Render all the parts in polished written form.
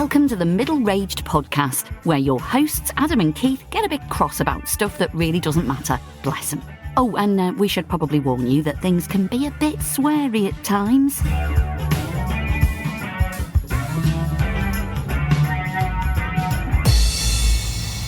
Welcome to the Middle-Raged podcast, where your hosts, Adam and Keith, get a bit cross about stuff that really doesn't matter. Bless them. Oh, and we should probably warn you that things can be a bit sweary at times.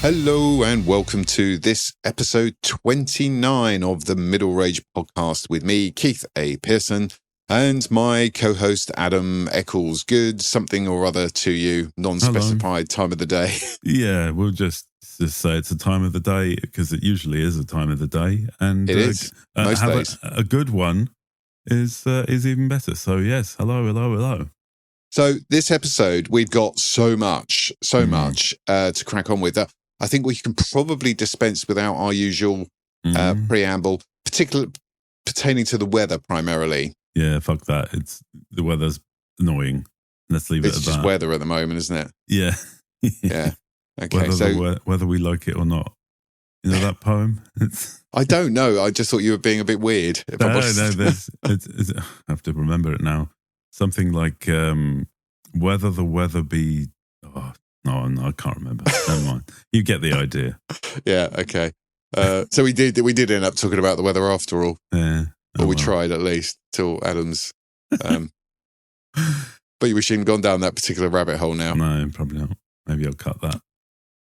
Hello and welcome to this episode 29 of the Middle-Raged podcast with me, Keith A. Pearson, and my co-host Adam Eccles. Good something or other to you, non-specified time of the day. Yeah, we'll just say it's a time of the day because it usually is a time of the day, and it is most days. A good one is even better. So yes, hello. So this episode, we've got so much to crack on with. I think we can probably dispense without our usual preamble, particularly pertaining to the weather primarily. Yeah, fuck that. The weather's annoying. Let's leave it at that. It's just weather at the moment, isn't it? Yeah. Yeah. Okay. Whether we like it or not. You know that poem? I don't know. I just thought you were being a bit weird. No, I have to remember it now. Something like whether the weather be... Oh, no, I can't remember. Never mind. You get the idea. Yeah, okay. So we did end up talking about the weather after all. Yeah. Or we tried at least till Adam's. But we shouldn't have gone down that particular rabbit hole now. No, probably not. Maybe I'll cut that.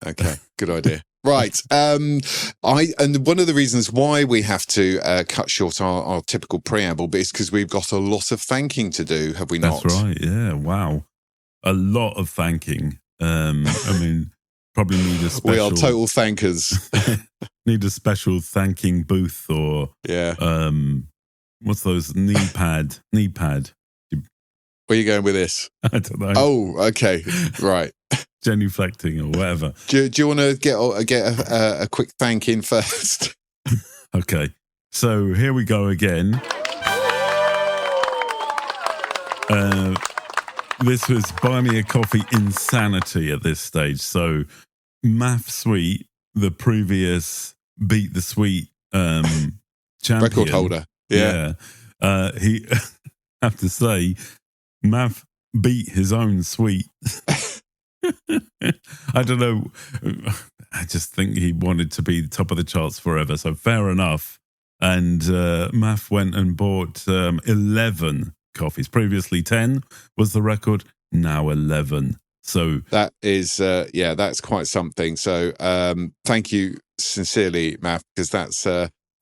Okay, good idea. Right. And one of the reasons why we have to cut short our typical preamble is because we've got a lot of thanking to do, have we not? That's right, yeah. Wow. A lot of thanking. I mean, probably need a special... We are total thankers. Need a special thanking booth or... Yeah. What's those? Knee pad. Where are you going with this? I don't know. Oh, okay. Right. Genuflecting or whatever. Do you want to get a quick thank in first? Okay. So here we go again. This was Buy Me a Coffee insanity at this stage. So Math Sweet, the previous Beat the Sweet champion. Record holder. Yeah. He, I have to say, Math beat his own sweet. I don't know. I just think he wanted to be top of the charts forever. So fair enough. And Math went and bought 11 coffees. Previously 10 was the record. Now 11. So that is, that's quite something. So thank you sincerely, Math, because that's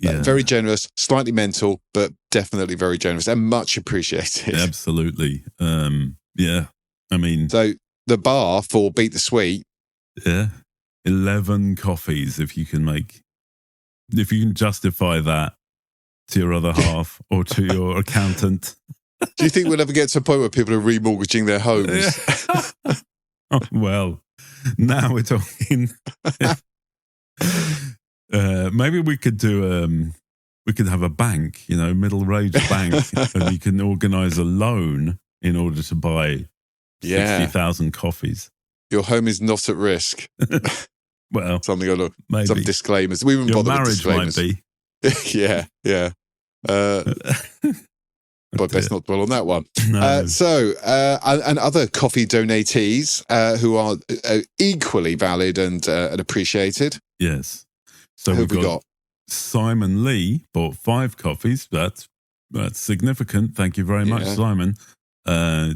very generous, slightly mental, but definitely very generous and much appreciated. Absolutely. Yeah. I mean, so the bar for Beat the Sweet. Yeah. 11 coffees, if you can justify that to your other half or to your accountant. Do you think we'll ever get to a point where people are remortgaging their homes? Oh, well, now we're talking. Maybe we could do we could have a bank, middle-aged bank, and you can organise a loan in order to buy 60,000 coffees. Your home is not at risk. Well, something on some disclaimers. We wouldn't bother with disclaimers. Your marriage might be. Yeah. But best not dwell on that one. No. And other coffee donatees who are equally valid and appreciated. Yes. So who have we got? Simon Lee bought 5 coffees. That's significant. Thank you very much, Simon.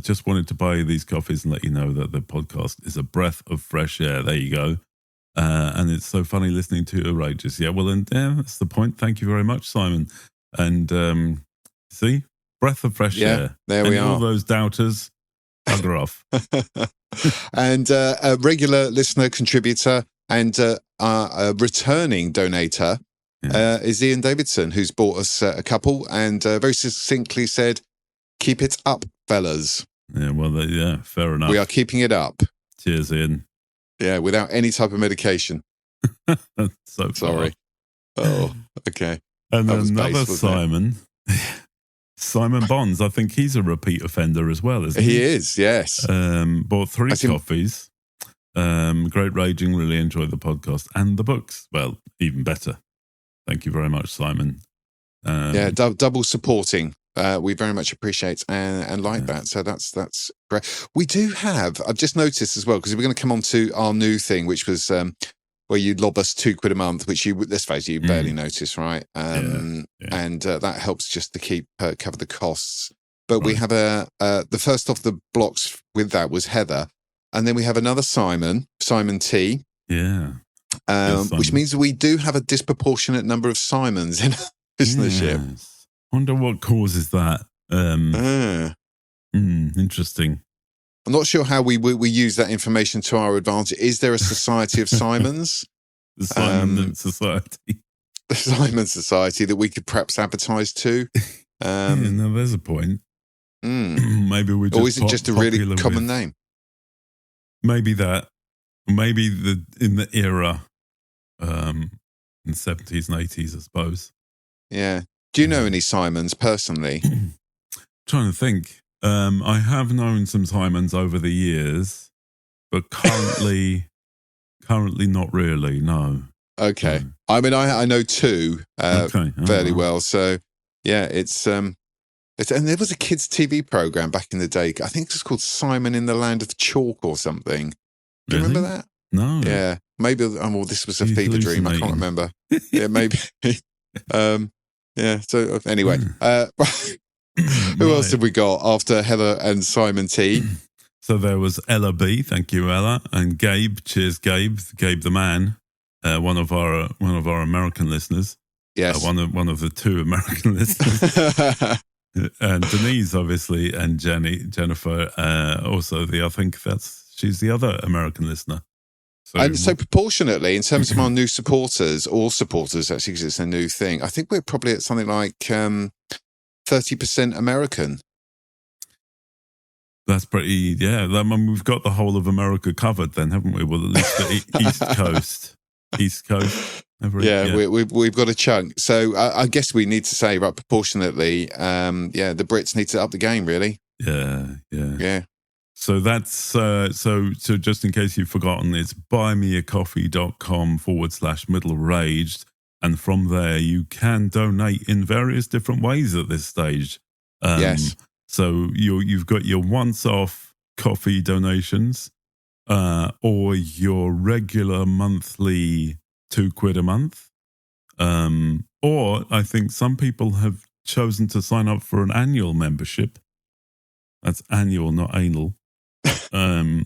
Just wanted to buy you these coffees and let you know that the podcast is a breath of fresh air. There you go. And it's so funny listening to Outrageous. Yeah, well, and that's the point. Thank you very much, Simon. And see? Breath of fresh air. There we are. All those doubters, bugger off. And a regular listener contributor and a returning donator is Ian Davidson, who's bought us a couple and very succinctly said, "Keep it up, fellas." Yeah, well, fair enough. We are keeping it up. Cheers, Ian. Yeah, without any type of medication. So sorry. Oh, okay. And then another Simon. Simon Bonds, I think he's a repeat offender as well, isn't he? He is, yes. Bought 3 coffees. Great raging, really enjoyed the podcast and the books. Well, even better. Thank you very much, Simon. Double supporting. we very much appreciate and like that. So that's great. We do have, I've just noticed as well, because we're going to come on to our new thing, which was where you lob us £2 a month, which let's face it, you barely notice, right? And that helps just to keep cover the costs. But we have the first off the blocks with that was Heather, and then we have another Simon T. Yeah. Which means we do have a disproportionate number of Simons in our listenership. Yes. Wonder what causes that. Interesting. I'm not sure how we use that information to our advantage. Is there a society of Simons? The Simon Society. The Simon Society that we could perhaps advertise to. No, there's a point. Maybe we just. Or is it just a really common name? Maybe that. Maybe in the era, in the 70s and 80s, I suppose. Yeah. Do you know any Simons personally? Trying to think. I have known some Simons over the years, but currently not really. No. Okay. No. I mean, I know two fairly well. So yeah, it's and there was a kids' TV program back in the day. I think it was called Simon in the Land of Chalk or something. Do you remember that? No. Yeah. Maybe. This was a fever dream. I can't remember. Yeah, maybe. Yeah. So anyway, who else have we got after Heather and Simon T? So there was Ella B. Thank you, Ella, and Gabe. Cheers, Gabe. Gabe the man, one of our American listeners. Yes, one of the two American listeners. And Denise, obviously, and Jennifer. Also, I think she's the other American listener. So proportionately, in terms of our new supporters, all supporters, actually, because it's a new thing, I think we're probably at something like 30% American. That's pretty, I mean, we've got the whole of America covered then, haven't we? Well, at least the East Coast. East Coast. We've got a chunk. So I guess we need to say, right, proportionately, the Brits need to up the game, really. Yeah. So that's, so just in case you've forgotten, it's buymeacoffee.com/middleraged. And from there, you can donate in various different ways at this stage. Yes. So you've got your once-off coffee donations, or your regular monthly £2 a month. Or I think some people have chosen to sign up for an annual membership. That's annual, not anal. Where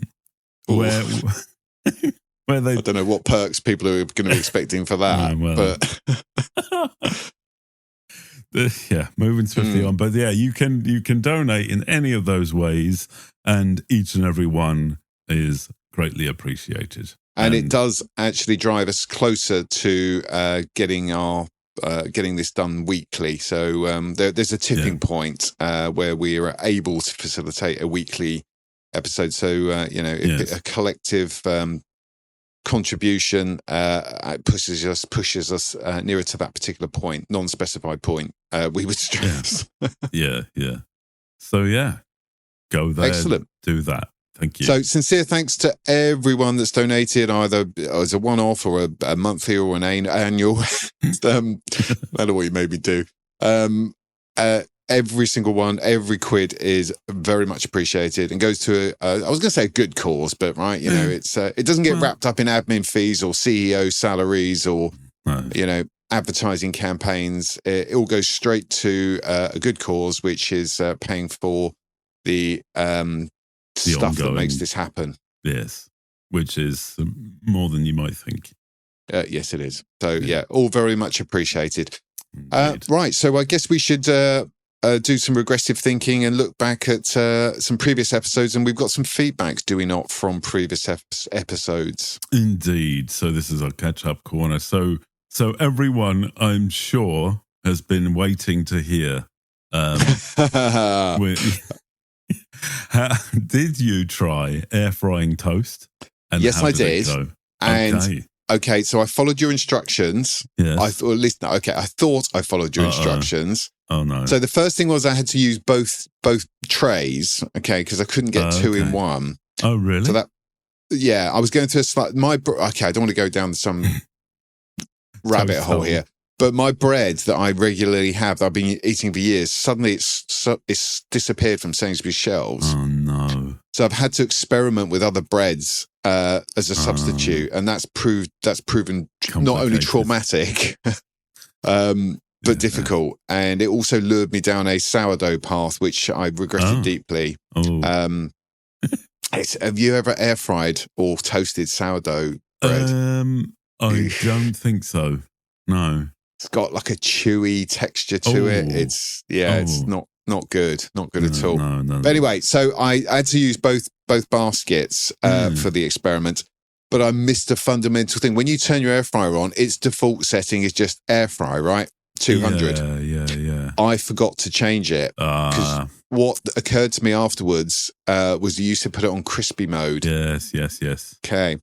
they, I don't know what perks people are going to be expecting for that. But moving swiftly on. But you can donate in any of those ways, and each and every one is greatly appreciated. And it does actually drive us closer to getting this done weekly. So there's a tipping point where we are able to facilitate a weekly episode. So a collective contribution pushes us nearer to that particular point, non-specified point. We would stress. Yeah. So go there. Excellent. Do that. Thank you. So sincere thanks to everyone that's donated, either as a one-off or a monthly or an annual. I don't know what you made me do. Every single one, every quid is very much appreciated and goes to I was going to say a good cause, but right, it's it doesn't get wrapped up in admin fees or CEO salaries or advertising campaigns. It all goes straight to a good cause, which is paying for the stuff ongoing, that makes this happen. Yes, which is more than you might think. Yes, it is. So all very much appreciated. Right, so I guess we should do some regressive thinking and look back at some previous episodes, and we've got some feedback, do we not, from previous episodes? Indeed. So this is our catch-up corner. So everyone, I'm sure, has been waiting to hear. Did you try air frying toast? And yes, I did. And okay, so I followed your instructions. Yes. I thought I followed your instructions. Oh no! So the first thing was I had to use both trays, because I couldn't get two in one. Oh really? So I was going through I don't want to go down some rabbit hole here, But my bread that I regularly have, that I've been eating for years, suddenly it's disappeared from Sainsbury's shelves. Oh no! So I've had to experiment with other breads as a substitute, and that's proven not only traumatic, but difficult. And it also lured me down a sourdough path, which I regretted deeply. Oh. Have you ever air fried or toasted sourdough bread? I don't think so. No. It's got like a chewy texture to it. It's not good at all. No. But anyway, so I had to use both baskets for the experiment, but I missed a fundamental thing. When you turn your air fryer on, its default setting is just air fry, right? 200. Yeah. I forgot to change it because what occurred to me afterwards was you used to put it on crispy mode. Yes. Okay.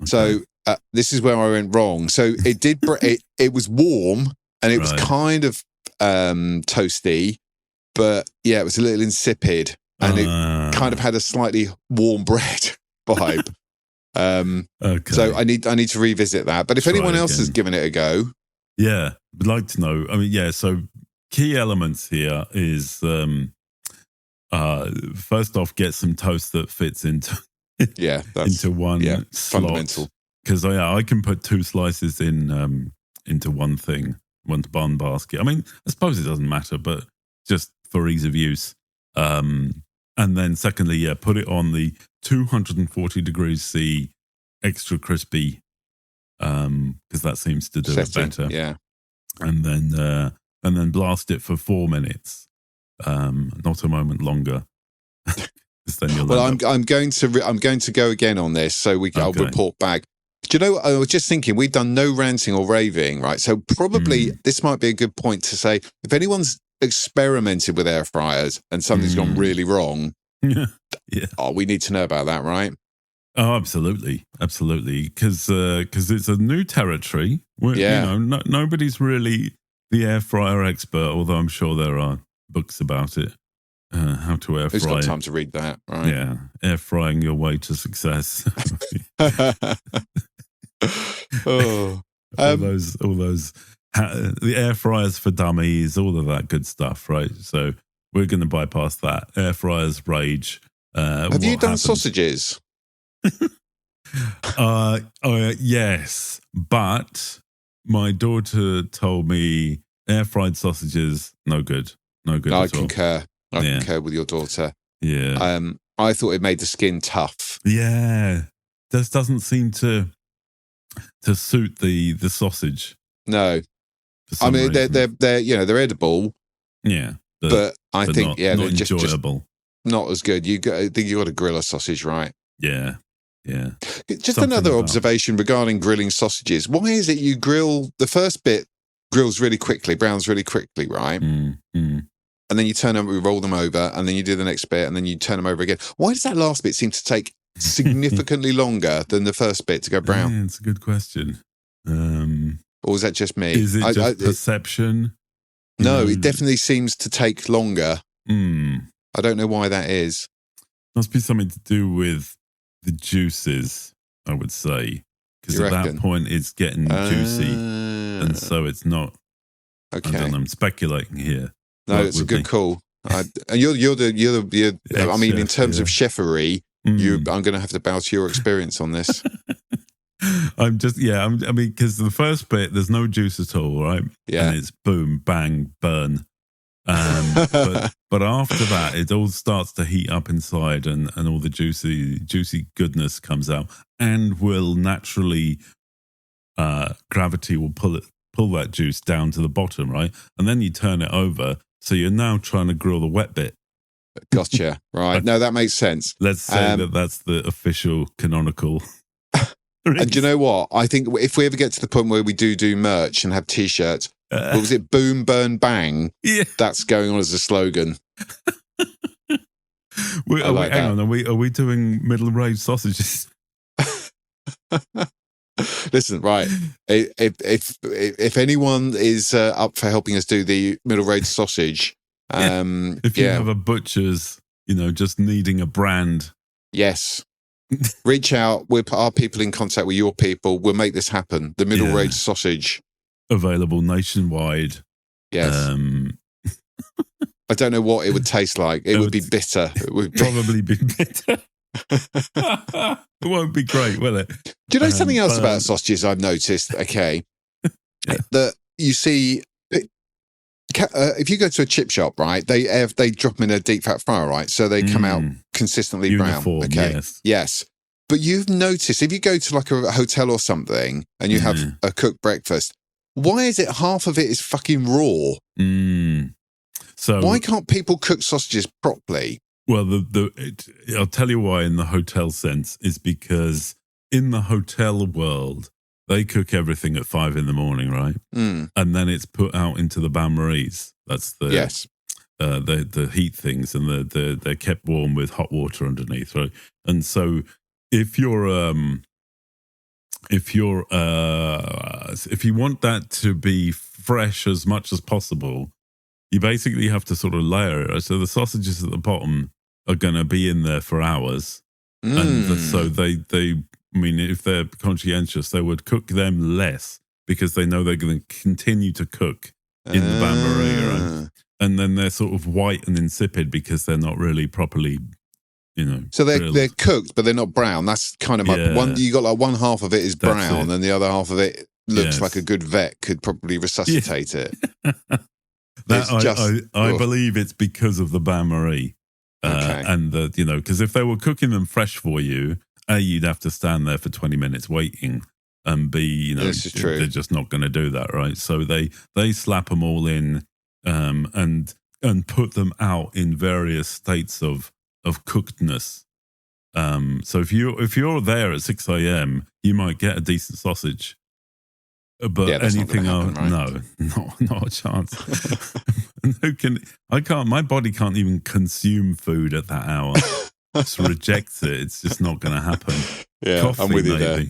So this is where I went wrong. So it did. It was warm and it was kind of toasty, but yeah, it was a little insipid, and it kind of had a slightly warm bread vibe. Okay. So I need to revisit that. But if anyone else has given it a go, yeah, would like to know. I mean, yeah. So key elements here is first off, get some toast that fits into into one slot. Fundamental. Because I can put 2 slices in into one bun basket. I mean, I suppose it doesn't matter, but just for ease of use. And then secondly, put it on the 240 degrees C extra crispy, because that seems to do it better. Yeah. And then blast it for 4 minutes, not a moment longer. Well, I'm going to go again on this, so I'll report back. Do you know, I was just thinking, we've done no ranting or raving, right? So probably this might be a good point to say, if anyone's experimented with air fryers and something's gone really wrong, we need to know about that, right? Oh, absolutely. Because it's a new territory. Nobody's really the air fryer expert, although I'm sure there are books about it. How to air fry. Who's got time to read that, right? Yeah, air frying your way to success. all those the air fryers for dummies, all of that good stuff, right? So we're going to bypass that. Air fryers rage. Have you done sausages? Yes, but my daughter told me air fried sausages no good at all. I concur with your daughter. Yeah. I thought it made the skin tough. Yeah. This doesn't seem to suit the sausage. No. I mean, they're edible. Yeah. But I think they're not enjoyable. Just not as good. I think you got to grill a sausage, right? Yeah. Yeah. Just another observation regarding grilling sausages. Why is it you grill the first bit browns really quickly, right? And then you roll them over, and then you do the next bit, and then you turn them over again. Why does that last bit seem to take significantly longer than the first bit to go brown? Yeah, it's a good question. Or is that just me? Is it just perception? No, it definitely seems to take longer. I don't know why that is. Must be something to do with the juices, I would say. Because at that point, it's getting juicy. And so it's not. Okay. I don't know, I'm speculating here. No, it's a good call. You're I mean, in terms of chefery, I'm going to have to bow to your experience on this. I mean, because the first bit, there's no juice at all, right? Yeah. And it's boom, bang, burn. But after that, it all starts to heat up inside, and all the juicy goodness comes out, and will naturally, gravity will pull that juice down to the bottom, right? And then you turn it over. So you're now trying to grill the wet bit. Gotcha. Right. No, that makes sense. Let's say that's the official canonical. And do you know what? I think if we ever get to the point where we do merch and have T-shirts, what was it? Boom, burn, bang. Yeah. That's going on as a slogan. Hang on. Are we doing middle-range sausages? Listen, right. If anyone is up for helping us do the middle-range sausage, if you have a butcher's, just needing a brand, yes, reach out. We'll put our people in contact with your people. We'll make this happen. The middle-range sausage. available nationwide. Yes. I don't know what it would taste like. It would be bitter. It would probably be bitter. It won't be great, will it? Do you know something else about sausages I've noticed? Okay. That you see, if you go to a chip shop, right, they drop them in a deep fat fryer, right? So they come out consistently brown. Okay. Yes. But you've noticed, if you go to like a hotel or something and you have a cooked breakfast, why is it half of it is fucking raw? So why can't people cook sausages properly? Well, I'll tell you why in the hotel sense is because in the hotel world, they cook everything at 5 a.m, right? And then it's put out into the bain-maries. That's the heat things, and they're kept warm with hot water underneath, right? And so if you want that to be fresh as much as possible, you basically have to sort of layer it. So the sausages at the bottom are going to be in there for hours. And so they, I mean, if they're conscientious, they would cook them less because they know they're going to continue to cook in the bain-marie, right? And then they're sort of white and insipid because they're not really properly, So they're cooked, but they're not brown. That's kind of my one. You got like one half of it is brown, and the other half of it looks like a good vet could probably resuscitate it. I believe it's because of the bain-marie, and because if they were cooking them fresh for you, A, you'd have to stand there for 20 minutes waiting, and B, this is true. They're just not going to do that, right? So they slap them all in, and put them out in various states of cookedness. So if you're there at 6 a.m, you might get a decent sausage. But anything else, right? No, not a chance. My body can't even consume food at that hour. Just rejects it. It's just not going to happen. Yeah, coffee, I'm with you maybe. there.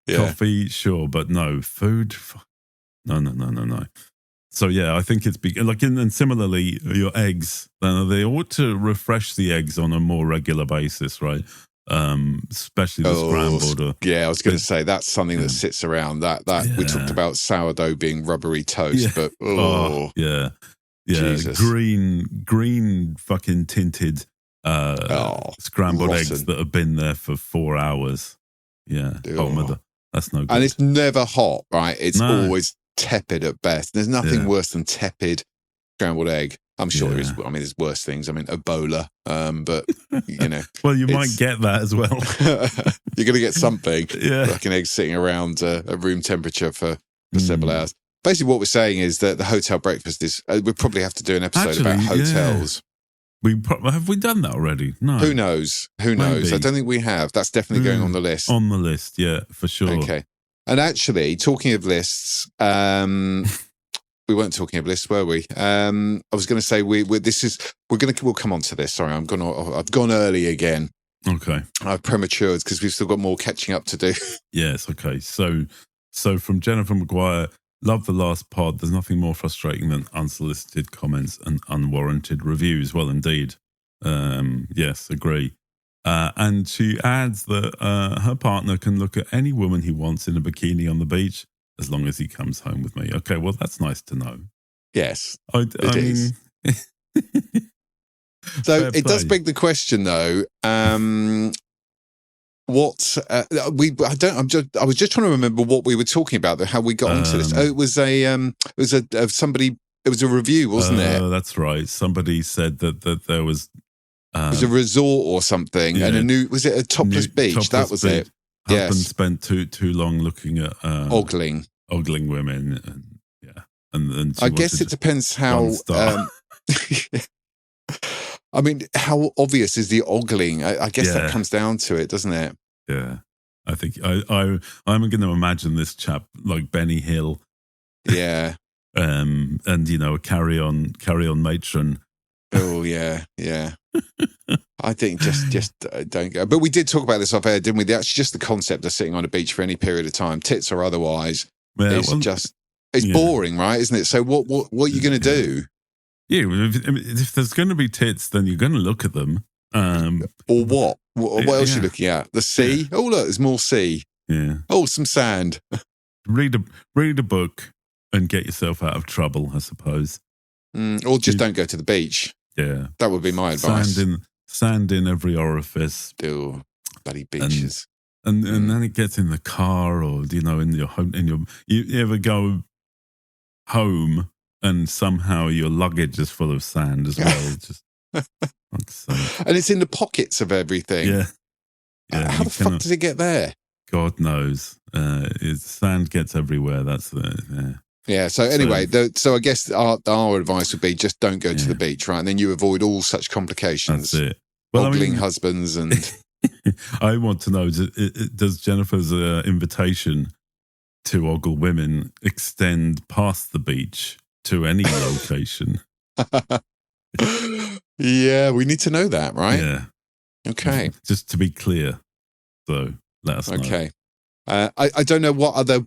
Yeah. Coffee, sure, but no, food. No. So yeah, I think it's and similarly, your eggs. They ought to refresh the eggs on a more regular basis, right? Especially the scrambled. I was going to say that's something that sits around. That we talked about sourdough being rubbery toast, but Jesus. green fucking tinted scrambled rotten eggs that have been there for 4 hours. Yeah, that's no good. And it's never hot, right? It's always tepid at best. There's nothing worse than tepid scrambled egg. I'm sure there is. I mean, there's worse things. I mean, Ebola, but well, you might get that as well. You're going to get something. Like an egg sitting around at room temperature for several hours. Basically, what we're saying is that the hotel breakfast is. We probably have to do an episode about hotels. Have we done that already? No. Who knows? Maybe. I don't think we have. That's definitely going on the list. On the list, yeah, for sure. Okay. And actually, talking of lists, we weren't talking of lists, were we? I was going to say we'll come on to this. Sorry, I've gone early again. Okay. I've prematured because we've still got more catching up to do. Yes. Okay. So from Jennifer McGuire, love the last pod. There's nothing more frustrating than unsolicited comments and unwarranted reviews. Well, indeed. Yes, agree. And she adds that her partner can look at any woman he wants in a bikini on the beach as long as he comes home with me. Okay, well, that's nice to know. Yes, it is. So it does beg the question, though. I was just trying to remember what we were talking about, how we got onto this. It was a review, wasn't it? Oh, that's right. Somebody said that there was. It was a resort or something, and was it a topless beach? That was beach. It. Husband spent too long looking at ogling women, and I guess it depends how. I mean, how obvious is the ogling? I guess that comes down to it, doesn't it? Yeah, I think I'm going to imagine this chap like Benny Hill. Yeah, and a carry on matron. Oh yeah. I think just don't go. But we did talk about this off air, didn't we? That's just the concept of sitting on a beach for any period of time, tits or otherwise. It's boring, right? Isn't it? So what are you going to do? Yeah, if there's going to be tits, then you're going to look at them. Or what? What else are you looking at? The sea? Yeah. Oh, look, there's more sea. Yeah. Oh, some sand. Read a book. and get yourself out of trouble, I suppose. Or just don't go to the beach. Yeah. That would be my advice. Sand in every orifice. Oh, bloody beaches. And then it gets in the car, or in your home. You ever go home and somehow your luggage is full of sand as well? Just like so. And it's in the pockets of everything. Yeah. How the fuck does it get there? God knows. Sand gets everywhere. That's the Yeah. So anyway, so I guess our advice would be just don't go to the beach, right? And then you avoid all such complications. That's it. Well, ogling husbands and. I want to know: does Jennifer's invitation to ogle women extend past the beach to any location? Yeah, we need to know that, right? Yeah. Okay. Just to be clear, so let us know. Okay. I don't know what other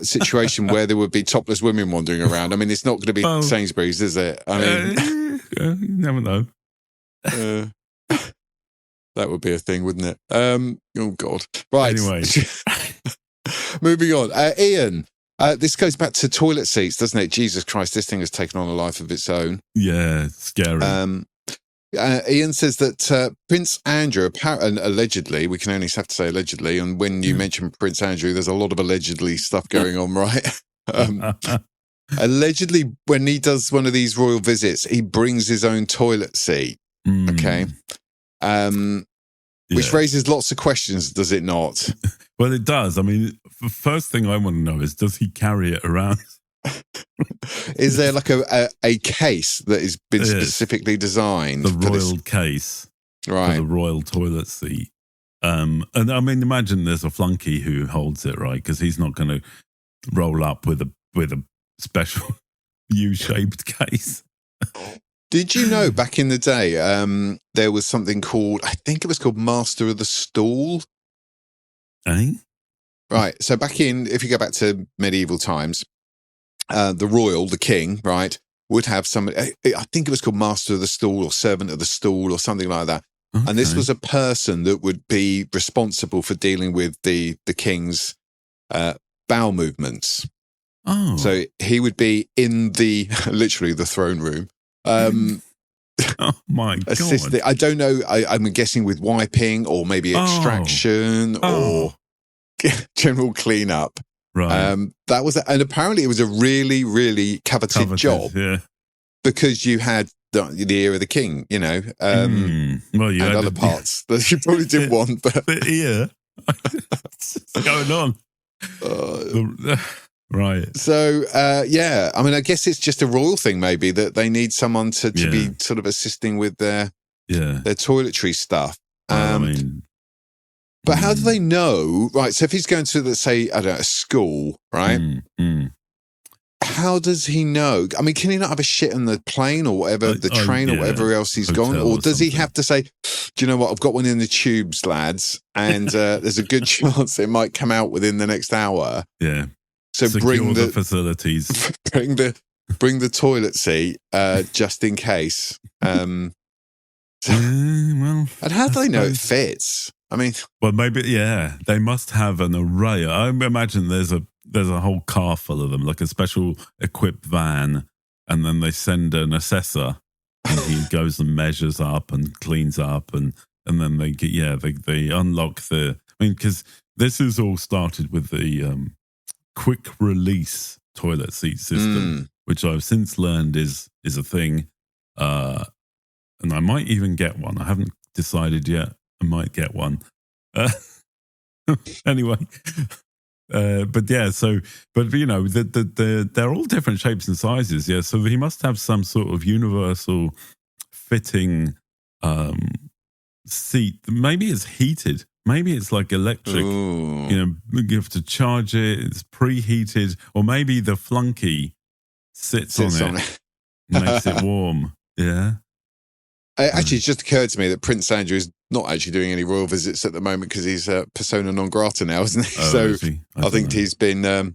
situation where there would be topless women wandering around. I mean, it's not going to be Sainsbury's, is it? I mean, you never know. That would be a thing, wouldn't it? Oh God! Right. Anyway, moving on. Ian, this goes back to toilet seats, doesn't it? Jesus Christ, this thing has taken on a life of its own. Yeah, scary. Ian says that Prince Andrew, allegedly, we can only have to say allegedly, and when you mention Prince Andrew, there's a lot of allegedly stuff going on, right? Allegedly, when he does one of these royal visits, he brings his own toilet seat. Okay. Which raises lots of questions, does it not? Well, it does. I mean, the first thing I want to know is, does he carry it around? Is there like a case that has been specifically designed? The royal case. Right. For the royal toilet seat. And I mean, imagine there's a flunky who holds it, right? Because he's not going to roll up with a special U-shaped case. Did you know back in the day, there was something called, I think it was called Master of the Stool? Eh? Right. So if you go back to medieval times, the king, right, would have I think it was called Master of the Stool or Servant of the Stool or something like that. Okay. And this was a person that would be responsible for dealing with the king's bowel movements. Oh. So he would be in literally the throne room. Oh my God. I don't know. I'm guessing with wiping or maybe extraction or general cleanup. Right. That was, and apparently it was a really, really coveted job. Yeah. Because you had the ear of the king, well, you and had other parts that you probably didn't want. But the ear. What's going on? Right. So, I mean, I guess it's just a royal thing, maybe, that they need someone to be sort of assisting with their toiletry stuff. But how do they know? Right. So if he's going to, let's say, I don't know, a school, right? How does he know? I mean, can he not have a shit on the plane or whatever, the train or whatever else he's gone? Or does he have to say, do you know what? I've got one in the tubes, lads. And there's a good chance it might come out within the next hour. Yeah. So bring the facilities. Bring the toilet seat just in case. And how do they know it fits? I mean, well, maybe they must have an array. I imagine there's a whole car full of them, like a special equipped van, and then they send an assessor, and he goes and measures up and cleans up, and then they unlock the. I mean, because this is all started with the quick release toilet seat system, which I've since learned is a thing, and I might even get one. I haven't decided yet. I might get one. Anyway, but they're all different shapes and sizes. Yeah, so he must have some sort of universal fitting seat. Maybe it's heated. Maybe it's like electric. Ooh. You have to charge it. It's preheated, or maybe the flunky sits on it. Makes it warm. Yeah. Actually, it just occurred to me that Prince Andrew is not actually doing any royal visits at the moment because he's persona non grata now, isn't he? Oh, I think he's been,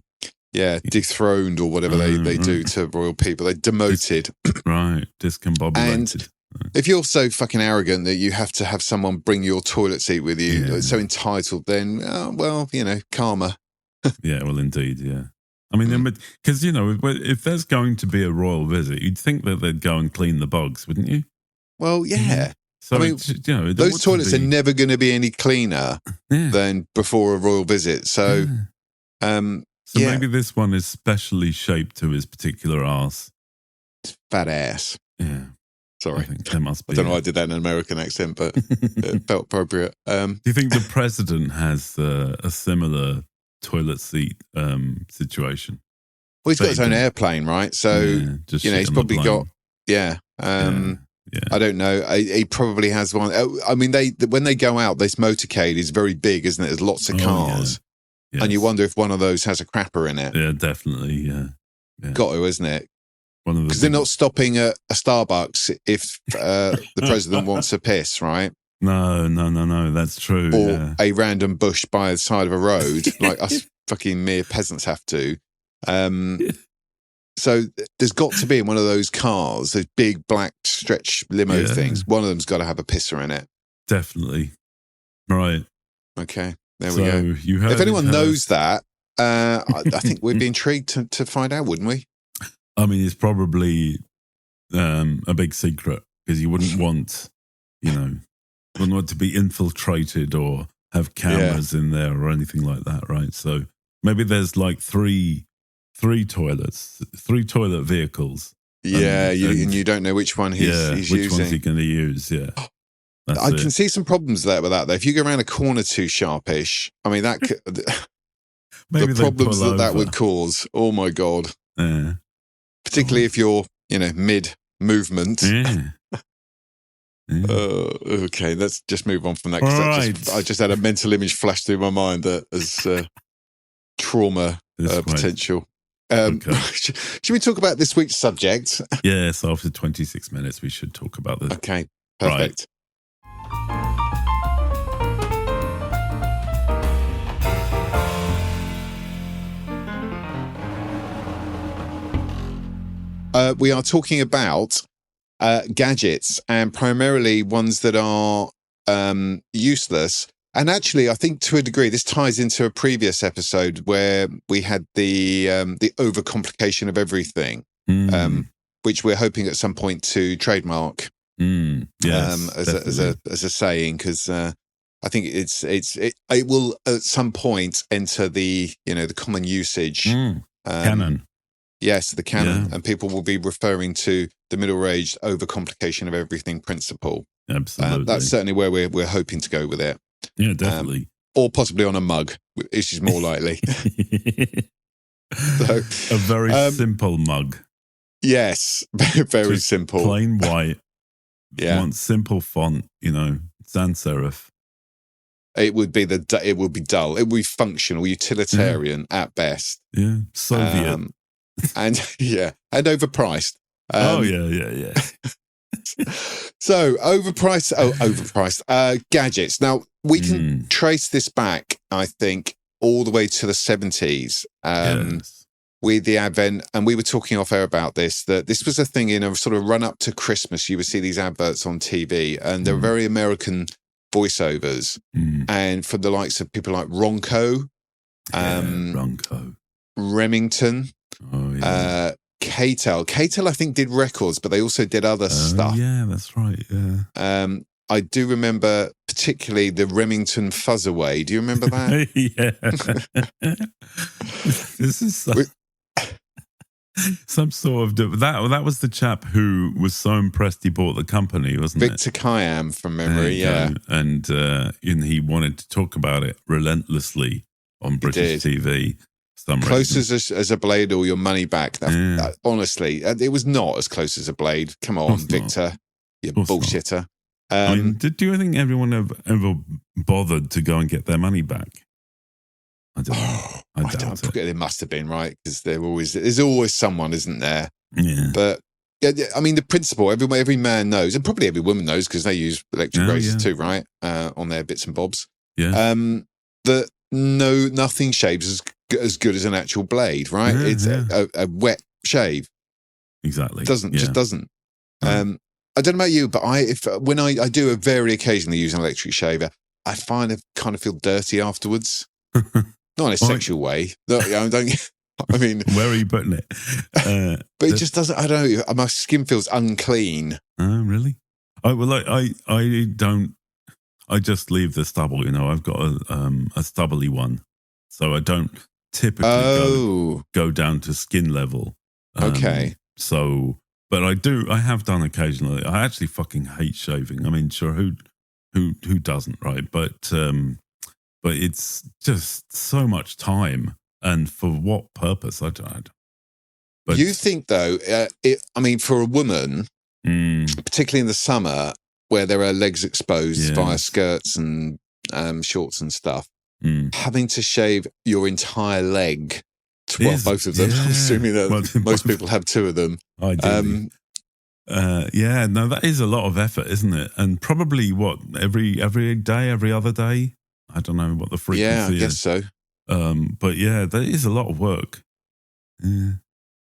dethroned or whatever they do to royal people. They're demoted. Discombobulated. And if you're so fucking arrogant that you have to have someone bring your toilet seat with you, so entitled, then, karma. Yeah, well, indeed, yeah. I mean, because, if there's going to be a royal visit, you'd think that they'd go and clean the bogs, wouldn't you? Well, yeah. So, I mean, those toilets are never going to be any cleaner than before a royal visit. So, maybe this one is specially shaped to his particular arse. Fat ass. Yeah. Sorry. I think there must be. I don't know why I did that in an American accent, but it felt appropriate. Do you think the president has a similar toilet seat situation? Well, he's got his own airplane, right? So, he's probably got, I don't know. He probably has one. I mean, when they go out, this motorcade is very big, isn't it? There's lots of cars. Yes. And you wonder if one of those has a crapper in it. Yeah, definitely, yeah. Got to, isn't it? Because they're not stopping at a Starbucks if the president wants a piss, right? No, that's true. Or a random bush by the side of a road, like us fucking mere peasants have to. So there's got to be in one of those cars, those big black stretch limo things. One of them's got to have a pisser in it. Definitely. Right. Okay, there we go. If anyone knows that, I think we'd be intrigued to find out, wouldn't we? I mean, it's probably a big secret because you wouldn't want, to be infiltrated or have cameras in there or anything like that, right? So maybe there's like three toilets, 3 toilet vehicles. Yeah, and you don't know which one he's using. Which one's he going to use, yeah. I can see some problems there with that, though. If you go around a corner too sharpish, I mean, that the problems that would cause, oh my God. Yeah. Particularly if you're, mid-movement. Yeah. Okay, let's just move on from that. Because I just had a mental image flash through my mind that as trauma potential. Should we talk about this week's subject? Yes, after 26 minutes, we should talk about this. Okay, perfect. We are talking about gadgets, and primarily ones that are useless. And actually, I think to a degree, this ties into a previous episode where we had the overcomplication of everything, which we're hoping at some point to trademark as a saying, because I think it will at some point enter the the common usage canon. Yes, the canon, and people will be referring to the middle-aged overcomplication of everything principle. Absolutely, that's certainly where we're hoping to go with it. Yeah, definitely, or possibly on a mug, which is more likely. So, a very simple mug. Yes, very just simple, plain white. Yeah, want simple font, sans serif. It would be it would be dull. It would be functional, utilitarian at best. Yeah, Soviet. And overpriced. Yeah. So overpriced gadgets. Now we can trace this back, I think, all the way to the 70s with the advent. And we were talking off air about this, that this was a thing in a sort of run up to Christmas. You would see these adverts on TV, and they're very American voiceovers, and from the likes of people like Ronco, Remington. Oh, yeah. K-Tel, I think, did records, but they also did other stuff. Yeah, that's right. Yeah. I do remember particularly the Remington Fuzzaway. Do you remember that? Yeah. This is some sort of that was the chap who was so impressed he bought the company, wasn't it? Victor Kiam, from memory. Yeah, and he wanted to talk about it relentlessly on British TV. Close as a blade or your money back. Honestly, it was not as close as a blade. Come on, Victor, you bullshitter. Do you think everyone ever bothered to go and get their money back? I don't know. I doubt it. There must have been, right? Because there's always someone, isn't there? Yeah. But I mean, the principle, every man knows, and probably every woman knows, because they use electric razors too, right? On their bits and bobs. Yeah. That nothing shaves as good as an actual blade, right? It's a wet shave. Exactly. Just doesn't. I don't know about you, but when I do very occasionally use an electric shaver, I find I kind of feel dirty afterwards. Not in a sexual way. I mean, where are you putting it? But it just doesn't. I don't know. My skin feels unclean. Oh, really? I don't. I just leave the stubble. You know, I've got a stubbly one, so I don't typically go down to skin level. Okay. So, but I have done occasionally. I actually fucking hate shaving. I mean, sure, who doesn't, right? But it's just so much time, and for what purpose? I don't. But you think though? I mean, for a woman, particularly in the summer, where there are legs exposed via skirts and shorts and stuff, having to shave your entire leg. Well, both of them. I'm assuming that most people have two of them. Ideally. No, that is a lot of effort, isn't it? And probably every day, every other day. I don't know what the frequency is. Yeah, I guess so. But yeah, that is a lot of work. Yeah.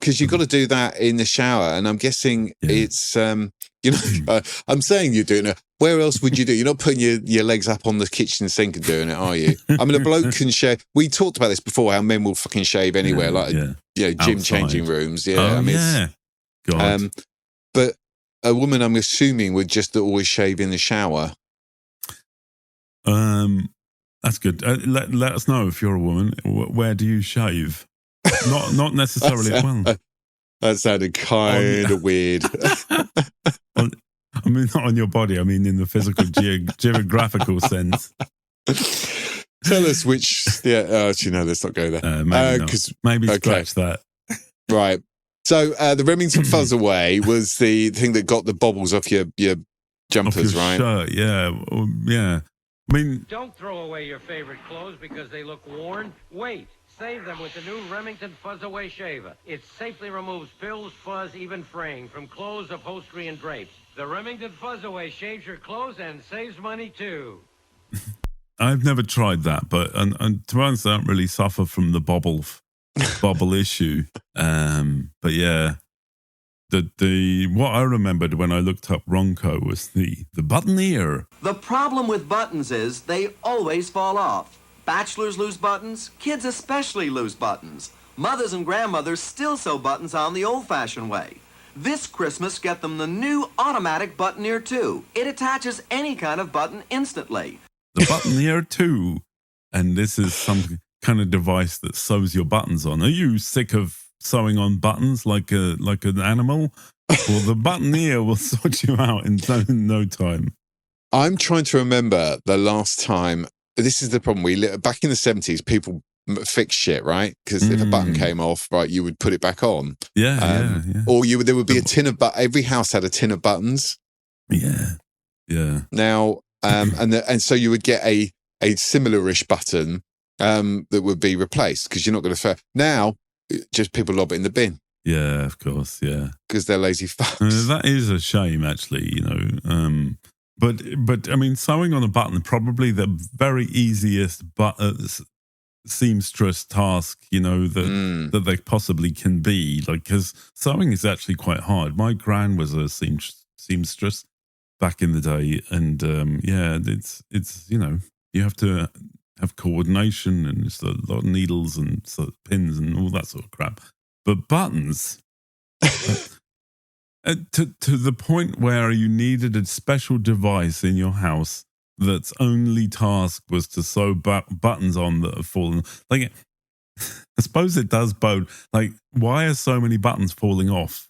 Because you've got to do that in the shower, and I'm guessing it's I'm saying you're doing it. Where else would you do? You're not putting your legs up on the kitchen sink and doing it, are you? I mean, a bloke can shave. We talked about this before. How men will fucking shave anywhere, gym outside. changing rooms. Yeah, oh, I mean, yeah. God. But a woman, I'm assuming, would just always shave in the shower. That's good. Let us know if you're a woman. Where do you shave? Not necessarily. That sounded kind of weird. I mean, not on your body. I mean, in the physical geographical sense. Tell us which. Yeah, let's not go there. Maybe scratch that. Right. So the Remington Fuzz Away was the thing that got the bobbles off your jumpers, right? Shirt, yeah. I mean, don't throw away your favorite clothes because they look worn. Wait. Save them with the new Remington Fuzz Away Shaver. It safely removes pills, fuzz, even fraying from clothes, upholstery, and drapes. The Remington Fuzz Away shaves your clothes and saves money, too. I've never tried that, but and to be honest, I don't really suffer from the bobble issue. But yeah, the what I remembered when I looked up Ronco was the button ear. The problem with buttons is they always fall off. Bachelors lose buttons, kids especially lose buttons. Mothers and grandmothers still sew buttons on the old-fashioned way. This Christmas, get them the new automatic button ear 2. It attaches any kind of button instantly. The button ear 2, and this is some kind of device that sews your buttons on. Are you sick of sewing on buttons like an animal? Well, the button ear will sort you out in no time. I'm trying to remember the last time. This is the problem. Back in the 70s, people fix shit, right? Because if a button came off, right, you would put it back on. Yeah. Or there would be a tin of every house had a tin of buttons. Yeah. Now, and so you would get a similar-ish button that would be replaced because you're not going to. Now, just people lob it in the bin. Yeah, of course. Yeah, because they're lazy fucks. That is a shame, actually. You know. But I mean, sewing on a button, probably the very easiest seamstress task, you know, that they possibly can be. Like, because sewing is actually quite hard. My gran was a seamstress back in the day, and it's you know, you have to have coordination and it's a lot of needles and sort of pins and all that sort of crap. But buttons. To the point where you needed a special device in your house that's only task was to sew buttons on that have fallen. Like, I suppose it does both. Like, why are so many buttons falling off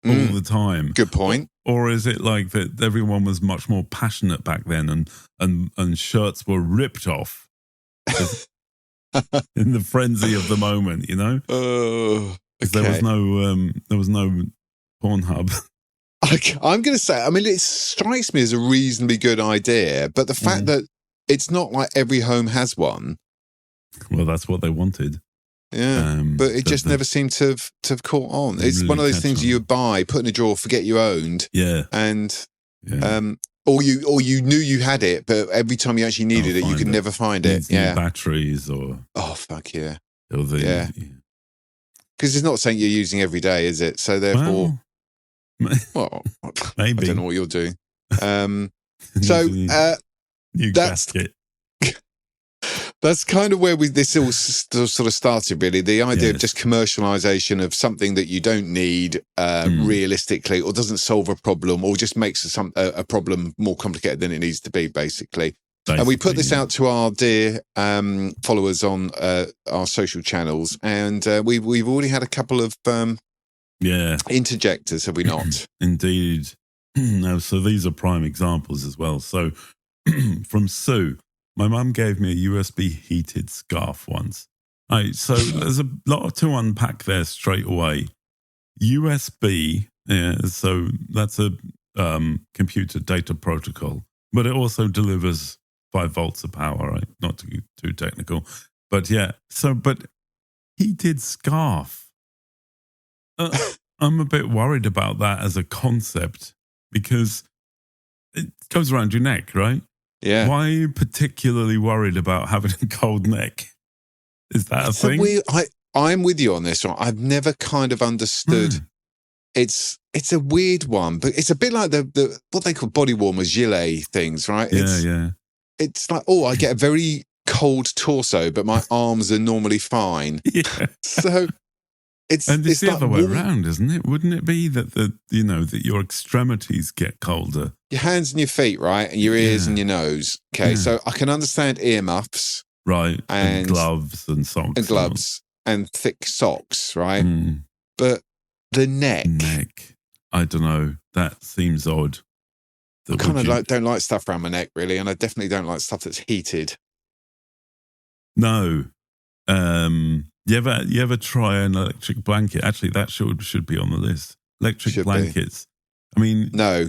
all the time? Good point. Or is it like that everyone was much more passionate back then and shirts were ripped off in the frenzy of the moment, you know? Oh, okay. There was no Pornhub. I'm going to say, I mean, it strikes me as a reasonably good idea, but the fact that it's not like every home has one. Well, that's what they wanted. Yeah, but it just never seemed to have caught on. It's really one of those things you buy, put in a drawer, forget you owned. Yeah, and or you knew you had it, but every time you actually needed it, you could never find it. Yeah, batteries or fuck yeah, because it's not something you're using every day, is it? So therefore. Well, maybe. I don't know what you're doing. New that's gasket. That's kind of where this all sort of started, really. The idea of just commercialization of something that you don't need realistically, or doesn't solve a problem, or just makes a problem more complicated than it needs to be, basically. And we put this out to our dear followers on our social channels, and we've already had a couple of interjectors, have we not? Indeed. No, so these are prime examples as well. So from Sue. My mum gave me a USB heated scarf once. Right, so there's a lot to unpack there straight away. USB, so that's a computer data protocol, but it also delivers 5 volts of power, right? Not to get too technical. But but heated scarf. I'm a bit worried about that as a concept because it goes around your neck, right? Yeah. Why are you particularly worried about having a cold neck? Is that a thing? I'm with you on this one. I've never kind of understood. It's a weird one, but it's a bit like the what they call body warmers, gilet things, right? It's like, I get a very cold torso, but my arms are normally fine. Yeah. So it's the like other way around, isn't it? Wouldn't it be that that your extremities get colder? Your hands and your feet, right? And your ears and your nose. Okay, so I can understand earmuffs. Right. And gloves and socks. And gloves and thick socks, right? But the neck. I don't know. That seems odd. I kind of don't like stuff around my neck, really. And I definitely don't like stuff that's heated. No. You ever try an electric blanket? Actually, that should be on the list. Electric blankets. I mean, no,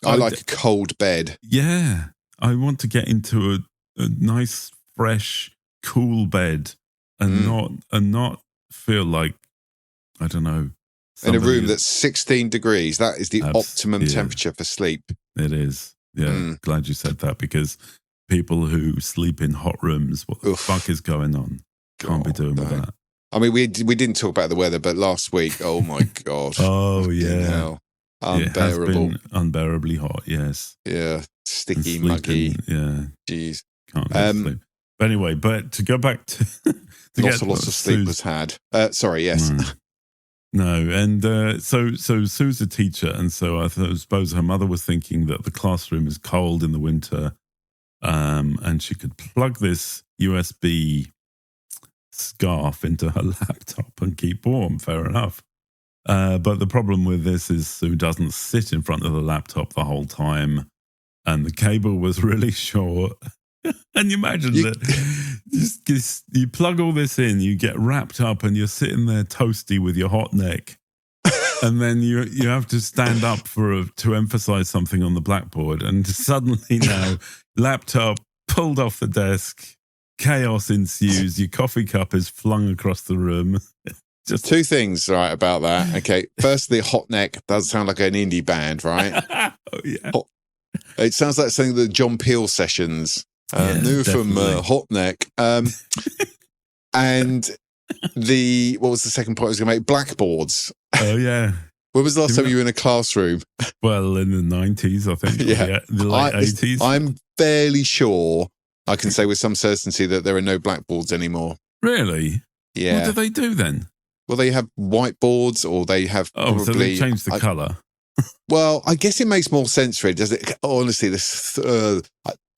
I like a cold bed. Yeah, I want to get into a nice, fresh, cool bed, and not feel like, I don't know, in a room that's 16 degrees. That is the optimum temperature for sleep. It is. Yeah, glad you said that, because people who sleep in hot rooms, what the fuck is going on? Can't be doing with that. I mean, we didn't talk about the weather, but last week, oh my God. Oh, yeah. Hell, unbearable. It has been unbearably hot, yes. Yeah, sticky, muggy. Yeah. Jeez. Can't sleep. But anyway, to go back to... lots of sleep was had. Sorry, yes. No, and so Sue's a teacher, and so I suppose her mother was thinking that the classroom is cold in the winter, and she could plug this USB scarf into her laptop and keep warm. Fair enough. But the problem with this is Sue doesn't sit in front of the laptop the whole time, and the cable was really short. And you imagine that you plug all this in, you get wrapped up, and you're sitting there toasty with your hot neck, and then you have to stand up to emphasize something on the blackboard, and suddenly now laptop pulled off the desk. Chaos ensues. Your coffee cup is flung across the room. Just 2 things right about that. Okay, firstly, hot neck does sound like an indie band, right? Oh yeah, it sounds like something the John Peel sessions. New from Hot Neck. And what was the second point I was going to make? Blackboards. Oh yeah. When was the last time you were in a classroom? Well, in the 90s, I think. Yeah, the late 80s. I'm fairly sure I can say with some certainty that there are no blackboards anymore. Really? Yeah. What do they do then? Well, they have whiteboards, or they have probably... so they changed the colour. Well, I guess it makes more sense, really, does it? Honestly,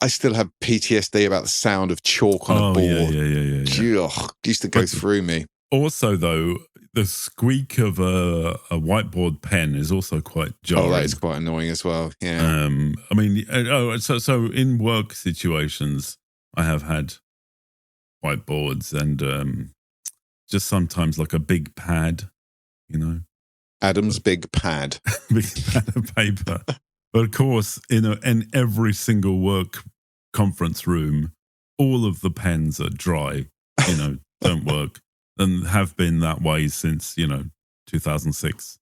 I still have PTSD about the sound of chalk on a board. Yeah. Ugh, it used to go through me. Also, though, the squeak of a whiteboard pen is also quite jarring. Oh, that is quite annoying as well. Yeah. I mean, so in work situations, I have had whiteboards and just sometimes like a big pad, Adam's big pad. Big pad of paper. But of course, in every single work conference room, all of the pens are dry, don't work, and have been that way since 2006,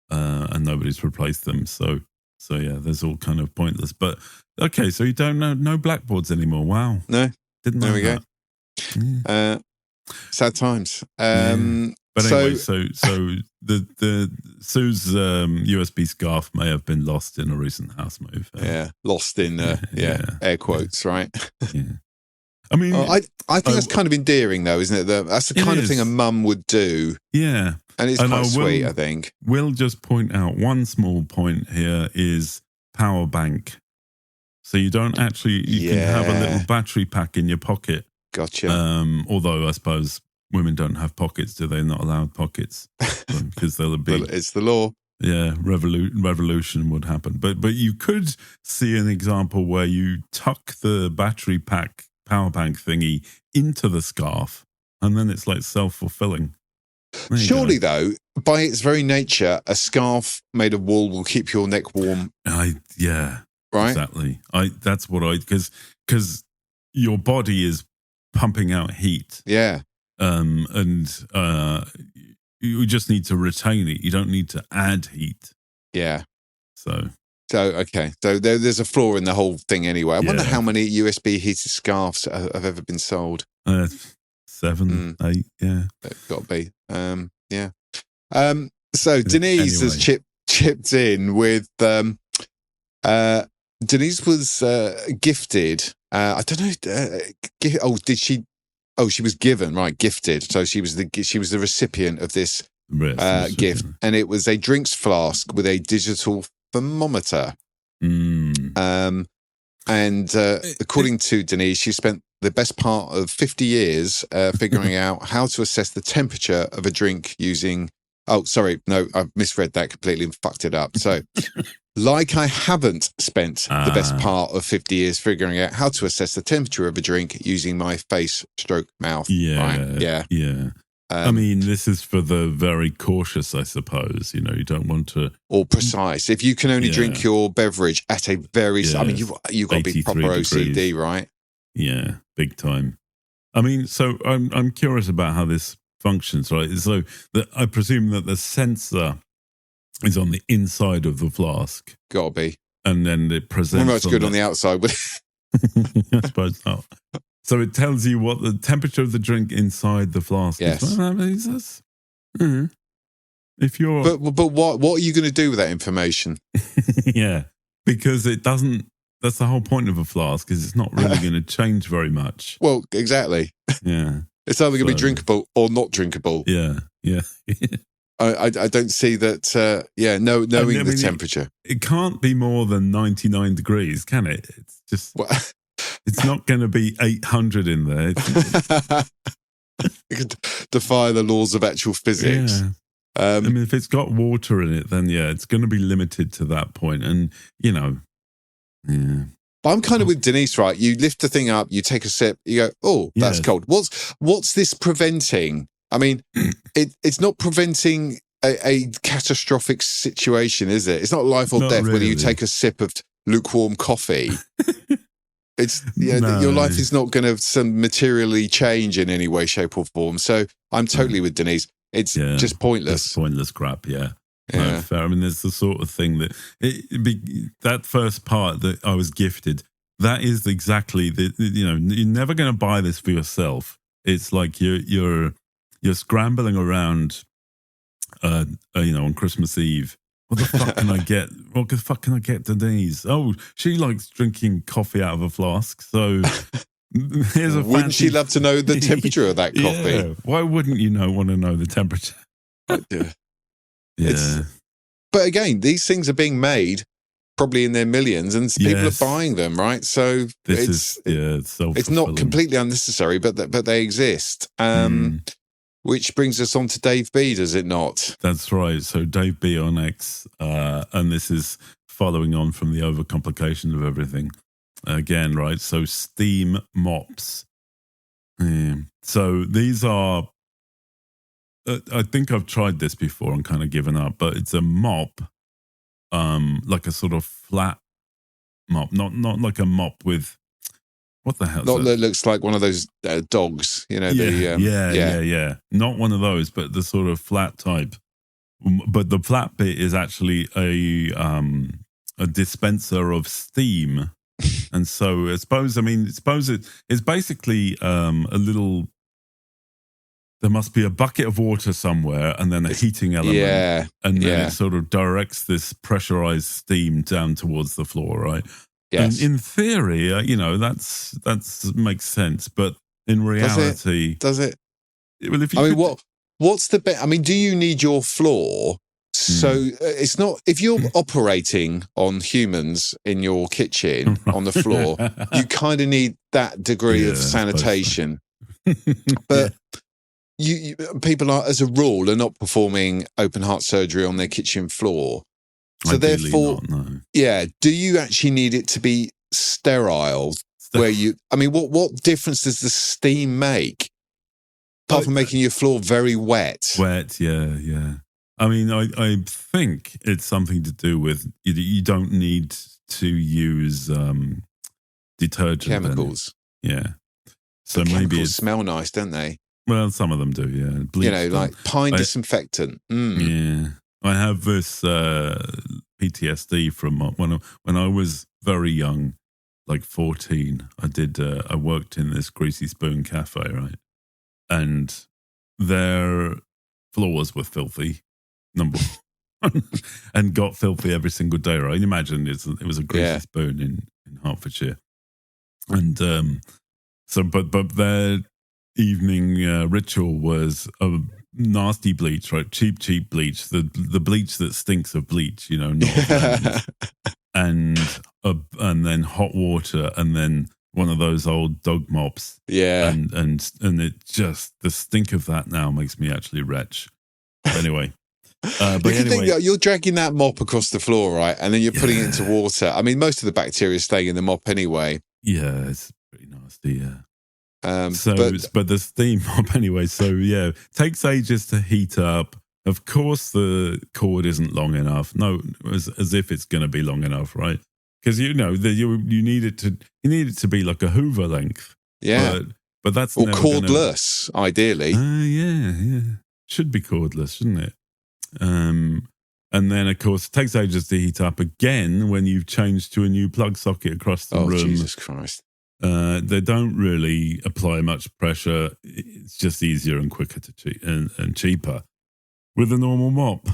and nobody's replaced them. So yeah, there's all kind of pointless. But okay, so you don't know no blackboards anymore? Wow, no, didn't know there we that. Go. Sad times. But anyway, so the Sue's USB scarf may have been lost in a recent house move. Lost in air quotes, right? Yeah. I mean, I think that's kind of endearing, though, isn't it? That's the kind of thing a mum would do. Yeah. And it's quite sweet, I think. We'll just point out one small point here is power bank. So you don't actually, you can have a little battery pack in your pocket. Gotcha. Although I suppose women don't have pockets, do they? Not allowed pockets because they'll be. Well, it's the law. Yeah, revolution would happen. But you could see an example where you tuck the battery pack power bank thingy into the scarf, and then it's like self-fulfilling. Surely, though, by its very nature, a scarf made of wool will keep your neck warm. Yeah, right. Exactly. That's what because your body is pumping out heat. Yeah. And you just need to retain it. You don't need to add heat. Yeah. So okay. So there's a flaw in the whole thing anyway. I wonder how many USB heated scarves have ever been sold. 7, 8, yeah. It's got to be. Yeah. So Denise has chipped in with Denise was gifted. I don't know. Did she? Oh, she was given, right? Gifted. So she was the recipient of this gift, and it was a drinks flask with a digital thermometer. And according to Denise, she spent the best part of 50 years figuring out how to assess the temperature of a drink using. Oh, sorry, no, I've misread that completely and fucked it up. So, like I haven't spent the best part of 50 years figuring out how to assess the temperature of a drink using my face/mouth. Yeah, right? yeah. I mean, this is for the very cautious, I suppose. You know, you don't want to... Or precise. If you can only drink your beverage at a very... I mean, you've got to be proper OCD, degrees. Right? Yeah, big time. I mean, so I'm curious about how this functions, right? So I presume that the sensor is on the inside of the flask. Gotta be. And then it presents... Well, it's good on the outside, but... I suppose not. So it tells you what the temperature of the drink inside the flask is. Well, if you're... But what are you going to do with that information? Yeah, because it doesn't... That's the whole point of a flask, is it's not really going to change very much. Well, exactly. Yeah. It's either going to be drinkable or not drinkable. Yeah, yeah. I don't see that, knowing the temperature. It can't be more than 99 degrees, can it? It's just... It's not going to be 800 in there. You could defy the laws of actual physics. Yeah. I mean, if it's got water in it, then it's going to be limited to that point. And, you know, But I'm kind of with Denise, right? You lift the thing up, you take a sip, you go, oh, that's cold. What's this preventing? I mean, it's not preventing a catastrophic situation, is it? It's not life or death whether you take a sip of lukewarm coffee. It's your life is not going to materially change in any way, shape, or form. So I'm totally with Denise. It's just pointless. It's pointless crap. Yeah. No, fair. I mean, there's the sort of thing that that first part that I was gifted. That is exactly you're never going to buy this for yourself. It's like you're scrambling around, on Christmas Eve. What the fuck can I get? What the fuck can I get Denise? Oh, she likes drinking coffee out of a flask. So here's a Wouldn't she love to know the temperature of that coffee? Yeah. Why wouldn't you want to know the temperature? Yeah. But again, these things are being made probably in their millions and people are buying them, right? So it's not completely unnecessary, but they exist. Which brings us on to Dave B, does it not? That's right. So Dave B on X, and this is following on from the overcomplication of everything. Again, right? So steam mops. So these are, I think I've tried this before and kind of given up, but it's a mop, like a sort of flat mop, not like a mop with... What the hell? Not that looks like one of those dogs, Yeah. Not one of those, but the sort of flat type. But the flat bit is actually a dispenser of steam, and so it's basically a little. There must be a bucket of water somewhere, and then a heating element, and then it sort of directs this pressurized steam down towards the floor, right? Yes. And in theory, that's makes sense, but in reality, does it? Well, if you what's the best? I mean, do you need your floor? So it's not, if you're operating on humans in your kitchen on the floor, you kind of need that degree of sanitation. But you people are, as a rule, are not performing open heart surgery on their kitchen floor. So ideally therefore, not, no. yeah, do you actually need it to be sterile? What difference does the steam make? Apart from making your floor very wet. Wet, yeah. I mean, I think it's something to do with you don't need to use detergent. Chemicals. Yeah. So but maybe chemicals smell nice, don't they? Well, some of them do, yeah. Bleach like pine disinfectant. Yeah. I have this PTSD from when I was very young, like 14. I worked in this Greasy Spoon cafe, right? And their floors were filthy, number one, and got filthy every single day, right? Imagine it was a Greasy Spoon in Hertfordshire. And but their evening ritual was a nasty bleach, right? Cheap bleach, the bleach that stinks of bleach, not and then hot water, and then one of those old dog mops. Yeah. And it just, the stink of that now makes me actually retch. Anyway. You're dragging that mop across the floor, right? And then you're putting it into water. I mean, most of the bacteria is staying in the mop anyway. Yeah, it's pretty nasty, yeah. But the steam mop anyway, so yeah, takes ages to heat up. Of course the cord isn't long enough. No, as if it's going to be long enough, right? Because you need it to be like a Hoover length. Yeah. But that's or cordless, ideally. Yeah. Should be cordless, shouldn't it? And then of course it takes ages to heat up again when you've changed to a new plug socket across the room. Jesus Christ. They don't really apply much pressure. It's just easier and quicker and cheaper with a normal mop.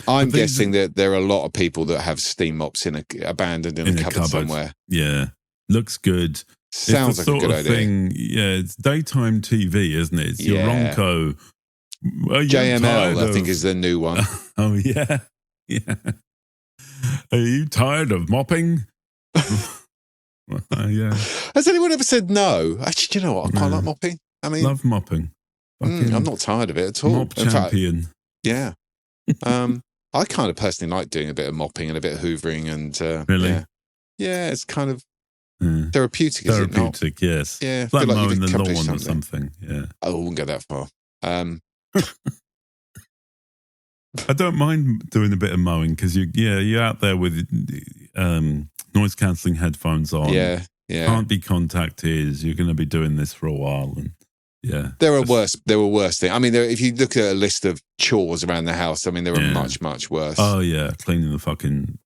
I'm guessing that there are a lot of people that have steam mops abandoned in a cupboard somewhere. Yeah, looks good. Sounds like a good idea. Thing, yeah, it's daytime TV, isn't it? It's your Ronco. JML, I think, is the new one. Oh, yeah. Are you tired of mopping? Yeah. Has anyone ever said no? Actually, do you know what? I quite like mopping. I mean, love mopping. I'm not tired of it at all. Mop champion. Fact, yeah. I kind of personally like doing a bit of mopping and a bit of hoovering, and really, yeah, it's kind of therapeutic. Is it not? Therapeutic, yes. Yeah, it's like mowing the lawn or something. Yeah. I wouldn't go that far. I don't mind doing a bit of mowing because you're out there with noise cancelling headphones on. Yeah. Can't be contacted. You're going to be doing this for a while, and there were worse things. I mean, if you look at a list of chores around the house, I mean, there are much worse. Oh yeah, cleaning the fucking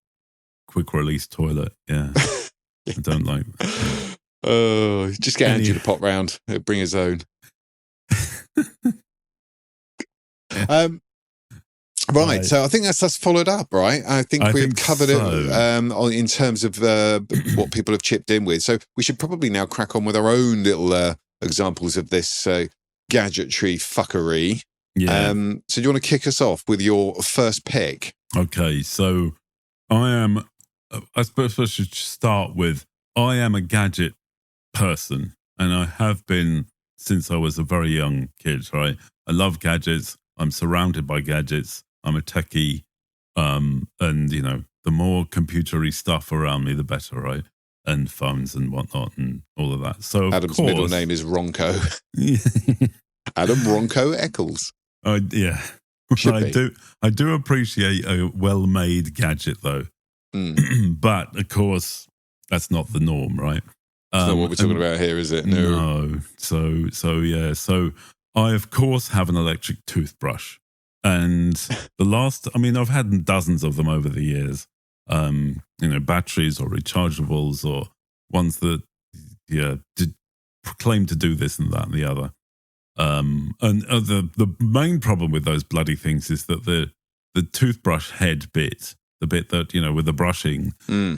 quick release toilet. Yeah, I don't like. Oh, just get Andrew to pop round. He'll bring his own. Right, so I think that's followed up, right? I think we've covered it in terms of what people have chipped in with. So we should probably now crack on with our own little examples of this gadgetry fuckery. Yeah. So do you want to kick us off with your first pick? Okay, so I suppose I should start with, I am a gadget person, and I have been since I was a very young kid, right? I love gadgets. I'm surrounded by gadgets. I'm a techie. And, the more computery stuff around me, the better, right? And phones and whatnot and all of that. So Adam's middle name is Ronco. Adam Ronco Eccles. Yeah. I do appreciate a well-made gadget, though. But, of course, that's not the norm, right? That's not what we're talking about here, is it? No. So I, of course, have an electric toothbrush. And I've had dozens of them over the years. Batteries or rechargeables or ones that, claim to do this and that and the other. The main problem with those bloody things is that the toothbrush head bit, the bit that, with the brushing.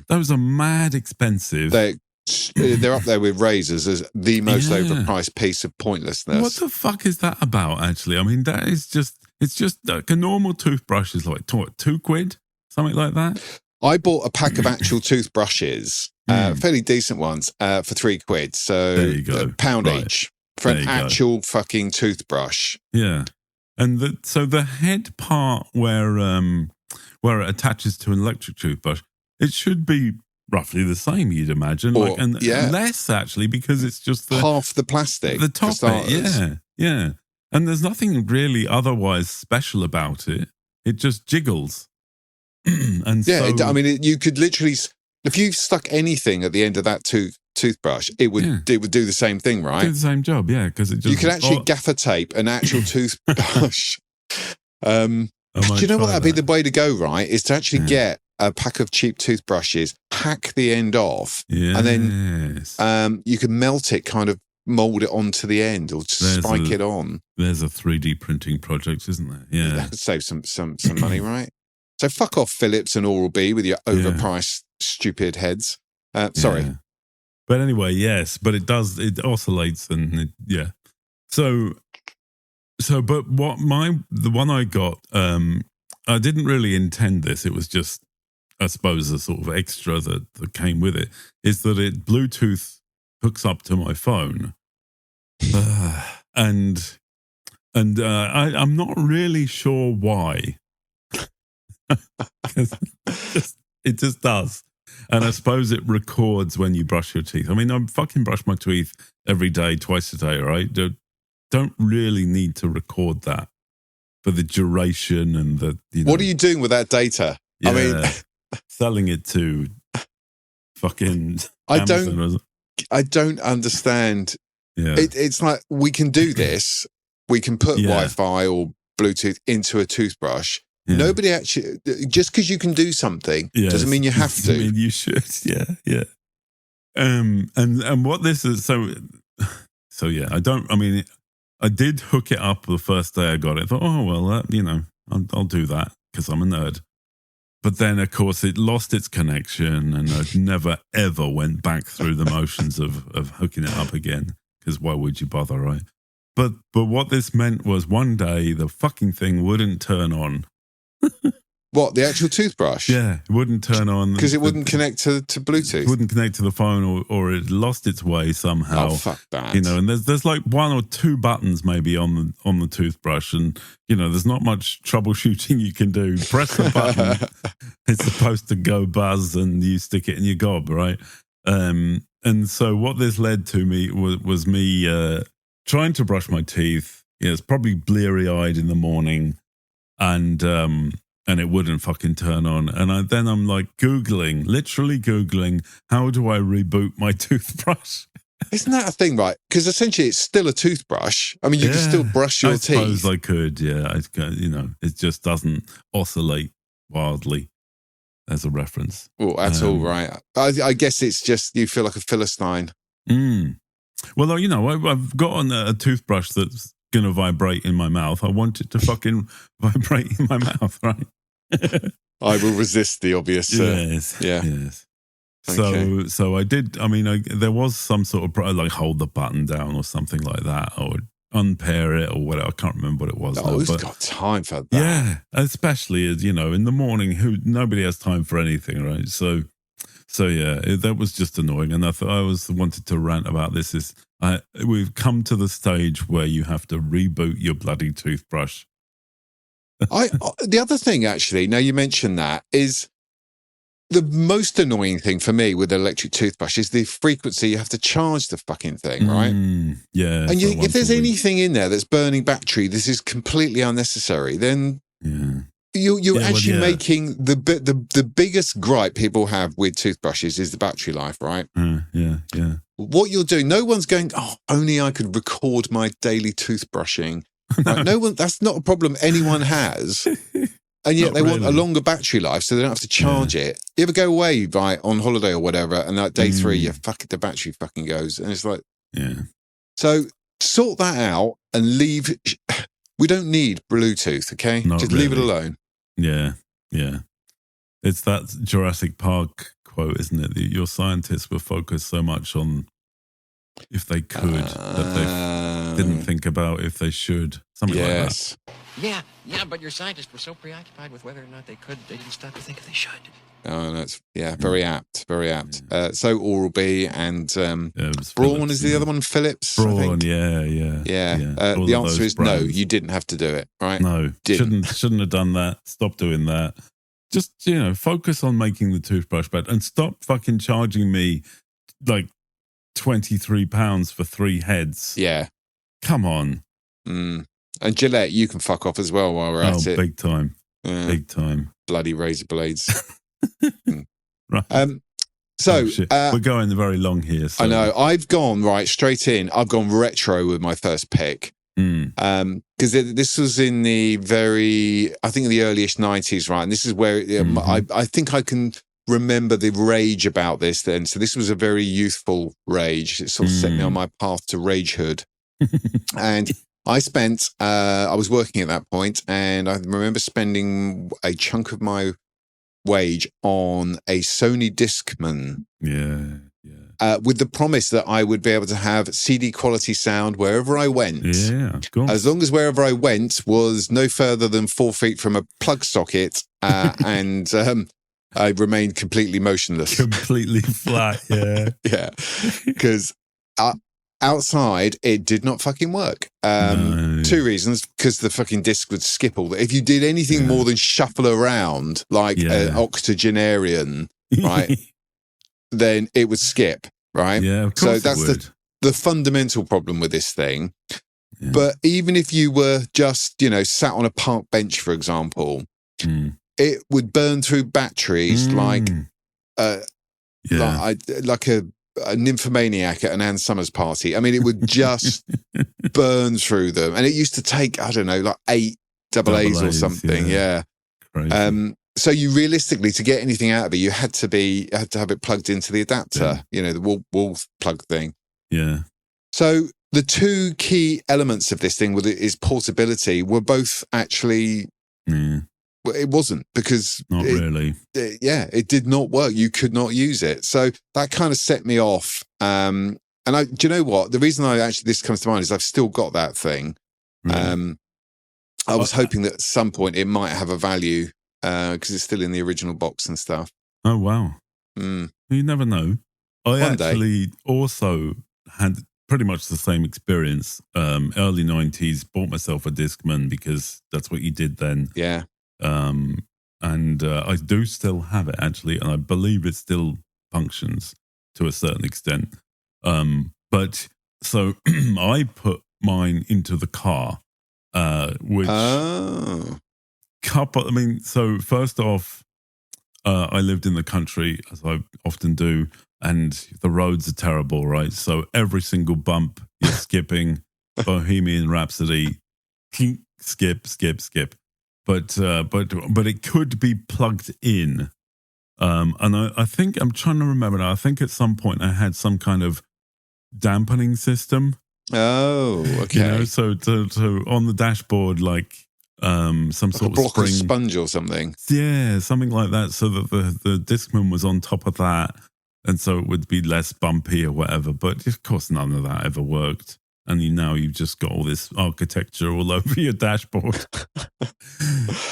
Those are mad expensive. They're up there with razors as the most overpriced piece of pointlessness. What the fuck is that about, actually? I mean, it's just like a normal toothbrush is like £2, something like that. I bought a pack of actual toothbrushes, fairly decent ones, for £3. So there you go. £1 each for an actual fucking toothbrush. Yeah. And so the head part where it attaches to an electric toothbrush, it should be roughly the same, you'd imagine, less actually, because it's just half the plastic, the top bit. Yeah. And there's nothing really otherwise special about it. It just jiggles. And you could literally, if you stuck anything at the end of that toothbruch, it would do the same thing, right? Do the same job, yeah. Because you could actually gaffer tape an actual toothbrush. Do you know what that'd be the way to go? Right, is to actually get a pack of cheap toothbrushes, hack the end off, and then you can melt it, kind of mold it onto the end, or just spike it on. There's a 3D printing project, isn't there? Yeah, that could save some money, right? So fuck off, Philips and Oral-B with your overpriced stupid heads. Sorry. But anyway, yes, but it oscillates and So, but the one I got, I didn't really intend this. It was just, I suppose, a sort of extra that came with it, is that it Bluetooth hooks up to my phone. And I'm not really sure why. It just does. And I suppose it records when you brush your teeth. I mean, I fucking brush my teeth every day, twice a day, right? Don't really need to record that for the duration and the. What are you doing with that data? Yeah, I mean, selling it to fucking. Amazon. I don't understand. Yeah, it's like we can do this. We can put Wi-Fi or Bluetooth into a toothbrush. Yeah. Nobody actually, just because you can do something doesn't mean you have to. I mean, you should, yeah. And what this is, so yeah, I did hook it up the first day I got it. I thought, I'll do that because I'm a nerd. But then, of course, it lost its connection, and I never ever went back through the motions of hooking it up again, because why would you bother, right? But what this meant was one day the fucking thing wouldn't turn on. What, the actual toothbrush? Yeah, it wouldn't turn on. Because it wouldn't connect to Bluetooth? It wouldn't connect to the phone, or it lost its way somehow. Oh, fuck that. And there's like one or two buttons maybe on the toothbrush, and, there's not much troubleshooting you can do. Press the button, it's supposed to go buzz, and you stick it in your gob, right? And so what this led to me was me trying to brush my teeth. It's probably bleary-eyed in the morning, and it wouldn't fucking turn on. And then I'm like literally Googling, how do I reboot my toothbrush? Isn't that a thing, right? Because essentially it's still a toothbrush. I mean, you can still brush your teeth. I suppose I could, yeah. It just doesn't oscillate wildly as a reference. Well, that's all right. I guess it's just you feel like a Philistine. Well, I've got a toothbrush that's going to vibrate in my mouth. I want it to fucking vibrate in my mouth, right? I will resist the obvious. Yes. Okay. So I did. I mean, there was some sort of like hold the button down or something like that, or unpair it or whatever. I can't remember what it was. Who's got time for that? Yeah, especially as in the morning, nobody has time for anything, right? So yeah, that was just annoying, and I thought I wanted to rant about this. We've come to the stage where you have to reboot your bloody toothbrush. The other thing, actually, now you mentioned that, is the most annoying thing for me with an electric toothbrush is the frequency you have to charge the fucking thing, right? Yeah. And if there's anything in there that's burning battery, this is completely unnecessary. Then you're actually making the biggest gripe people have with toothbrushes is the battery life, right? Yeah. What you're doing, no one's going, oh, only I could record my daily toothbrushing. Right? No one. That's not a problem anyone has. And yet they want a longer battery life, so they don't have to charge it. You ever go away, right, on holiday or whatever, and like day 3, the battery fucking goes, and it's like, So sort that out and leave. We don't need Bluetooth, okay? Just leave it alone. Yeah. It's that Jurassic Park quote, isn't it? Your scientists were focused so much on if they could that they didn't think about if they should. Something like that. Yeah, but your scientists were so preoccupied with whether or not they could, they didn't stop to think if they should. Oh, that's very apt, very apt. So Oral-B and Braun is the other one, Phillips. Braun, yeah. The answer is no. You didn't have to do it, right? No, shouldn't have done that. Stop doing that. Just focus on making the toothbrush better, and stop fucking charging me like £23 for 3 heads. Yeah, come on. And Gillette, you can fuck off as well while we're at it. Big time. Big time. Bloody razor blades. Right. We're going very long here. So. I know. I've gone straight in. I've gone retro with my first pick. Because this was in the earlyish 90s, right? And this is where I think I can remember the rage about this then. So this was a very youthful rage. It sort of set me on my path to ragehood. And I was working at that point, and I remember spending a chunk of my wage on a Sony Discman. With the promise that I would be able to have CD quality sound wherever I went. Yeah, cool. As long as wherever I went was no further than 4 feet from a plug socket, and I remained completely motionless. Completely flat, yeah. Yeah, because outside it did not fucking work. No. 2 reasons: because the fucking disc would skip all that. If you did anything more than shuffle around like an octogenarian, right, then it would skip, right? Yeah, of course. So that's the fundamental problem with this thing. Yeah. But even if you were just, sat on a park bench, for example, it would burn through batteries like a nymphomaniac at an Ann Summers party. I mean, it would just burn through them. And it used to take, I don't know, like 8 AA's or something. Yeah. Crazy. So you realistically, to get anything out of it, you had to have it plugged into the adapter, the wall plug thing. Yeah. So the 2 key elements of this thing is portability were both actually, it wasn't, because not really. It did not work. You could not use it. So that kind of set me off. And do you know what? The reason this comes to mind is I've still got that thing. Really? I was hoping that at some point it might have a value, because it's still in the original box and stuff. Oh, wow. You never know. I also had pretty much the same experience. Early 90s, bought myself a Discman because that's what you did then. Yeah. And I do still have it, actually, and I believe it still functions to a certain extent. But so I put mine into the car, which... So first off, I lived in the country, as I often do, and the roads are terrible, right? So every single bump you're skipping, Bohemian Rhapsody, skip. But it could be plugged in. And I think, I'm trying to remember now, I think at some point I had some kind of dampening system. Oh, okay. So on the dashboard, like, some sort of block spring of sponge or something. Yeah, something like that, so that the Discman was on top of that, and so it would be less bumpy or whatever. But of course, none of that ever worked. And you've just got all this architecture all over your dashboard.